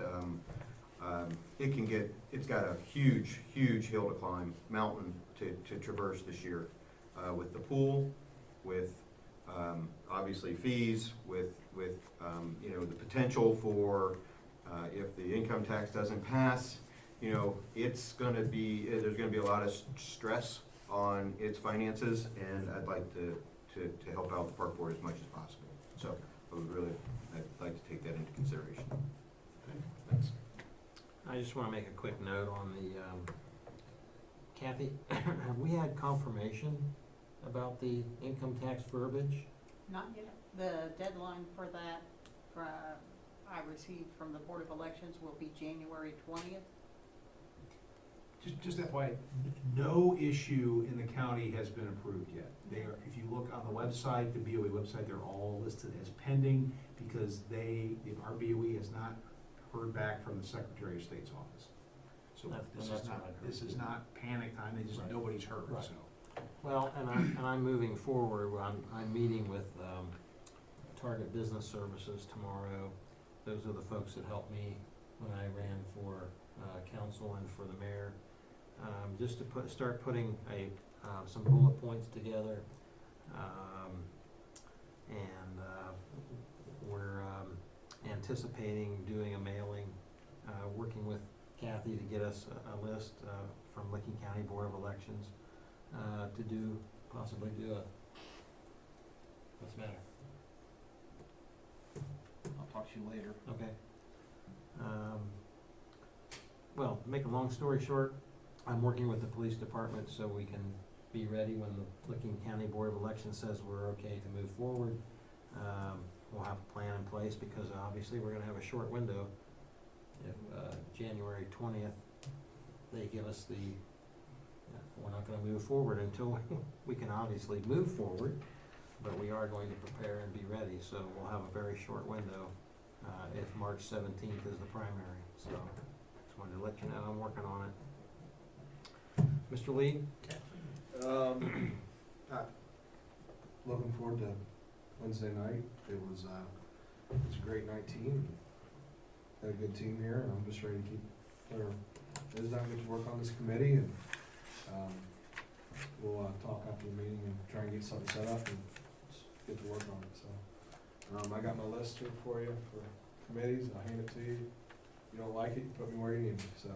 it can get, it's got a huge hill to climb, mountain to traverse this year, with the pool, with, obviously fees, with, you know, the potential for, if the income tax doesn't pass, you know, it's gonna be, there's gonna be a lot of stress on its finances, and I'd like to help out the park board as much as possible. So, I'd like to take that into consideration. Okay, thanks. I just wanna make a quick note on the, Kathy, have we had confirmation about the income tax verbiage? Not yet. The deadline for that, I received from the Board of Elections will be January 20th. Just FYI, no issue in the county has been approved yet. They are, if you look on the website, the BOE website, they're all listed as pending because our BOE has not heard back from the Secretary of State's office. So this is not panic time, they just, nobody's heard, Right. so. Well, and I'm moving forward, I'm meeting with, Target Business Services tomorrow. Those are the folks that helped me when I ran for, council and for the mayor. Just to start putting some bullet points together. We're anticipating doing a mailing, working with Kathy to get us a list from Licking County Board of Elections to possibly do a, what's the matter? I'll talk to you later. Okay. Well, to make a long story short, I'm working with the police department so we can be ready when the Licking County Board of Elections says we're okay to move forward. We'll have a plan in place because obviously we're gonna have a short window. If, January 20th, they give us we're not gonna move forward until we can obviously move forward, but we are going to prepare and be ready, so we'll have a very short window, if March 17th is the primary, so just wanted to let you know I'm working on it. Mr. Lee? Looking forward to Wednesday night. It was a great night team. Got a good team here, and I'm just ready to keep get to work on this committee, and we'll talk after the meeting and try and get something set up and just get to work on it. So I got my list here for you for committees. I'll hand it to you. If you don't like it, you put me where you need me. So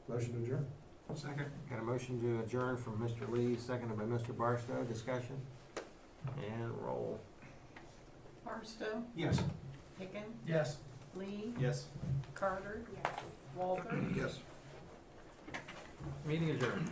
motion to adjourn. Second. Got a motion to adjourn from Mr. Lee, seconded by Mr. Barstow. Discussion? And roll. Barstow, Yes. Hicken, Yes. Lee, Yes. Carter, Walter. Yes. Meeting adjourned.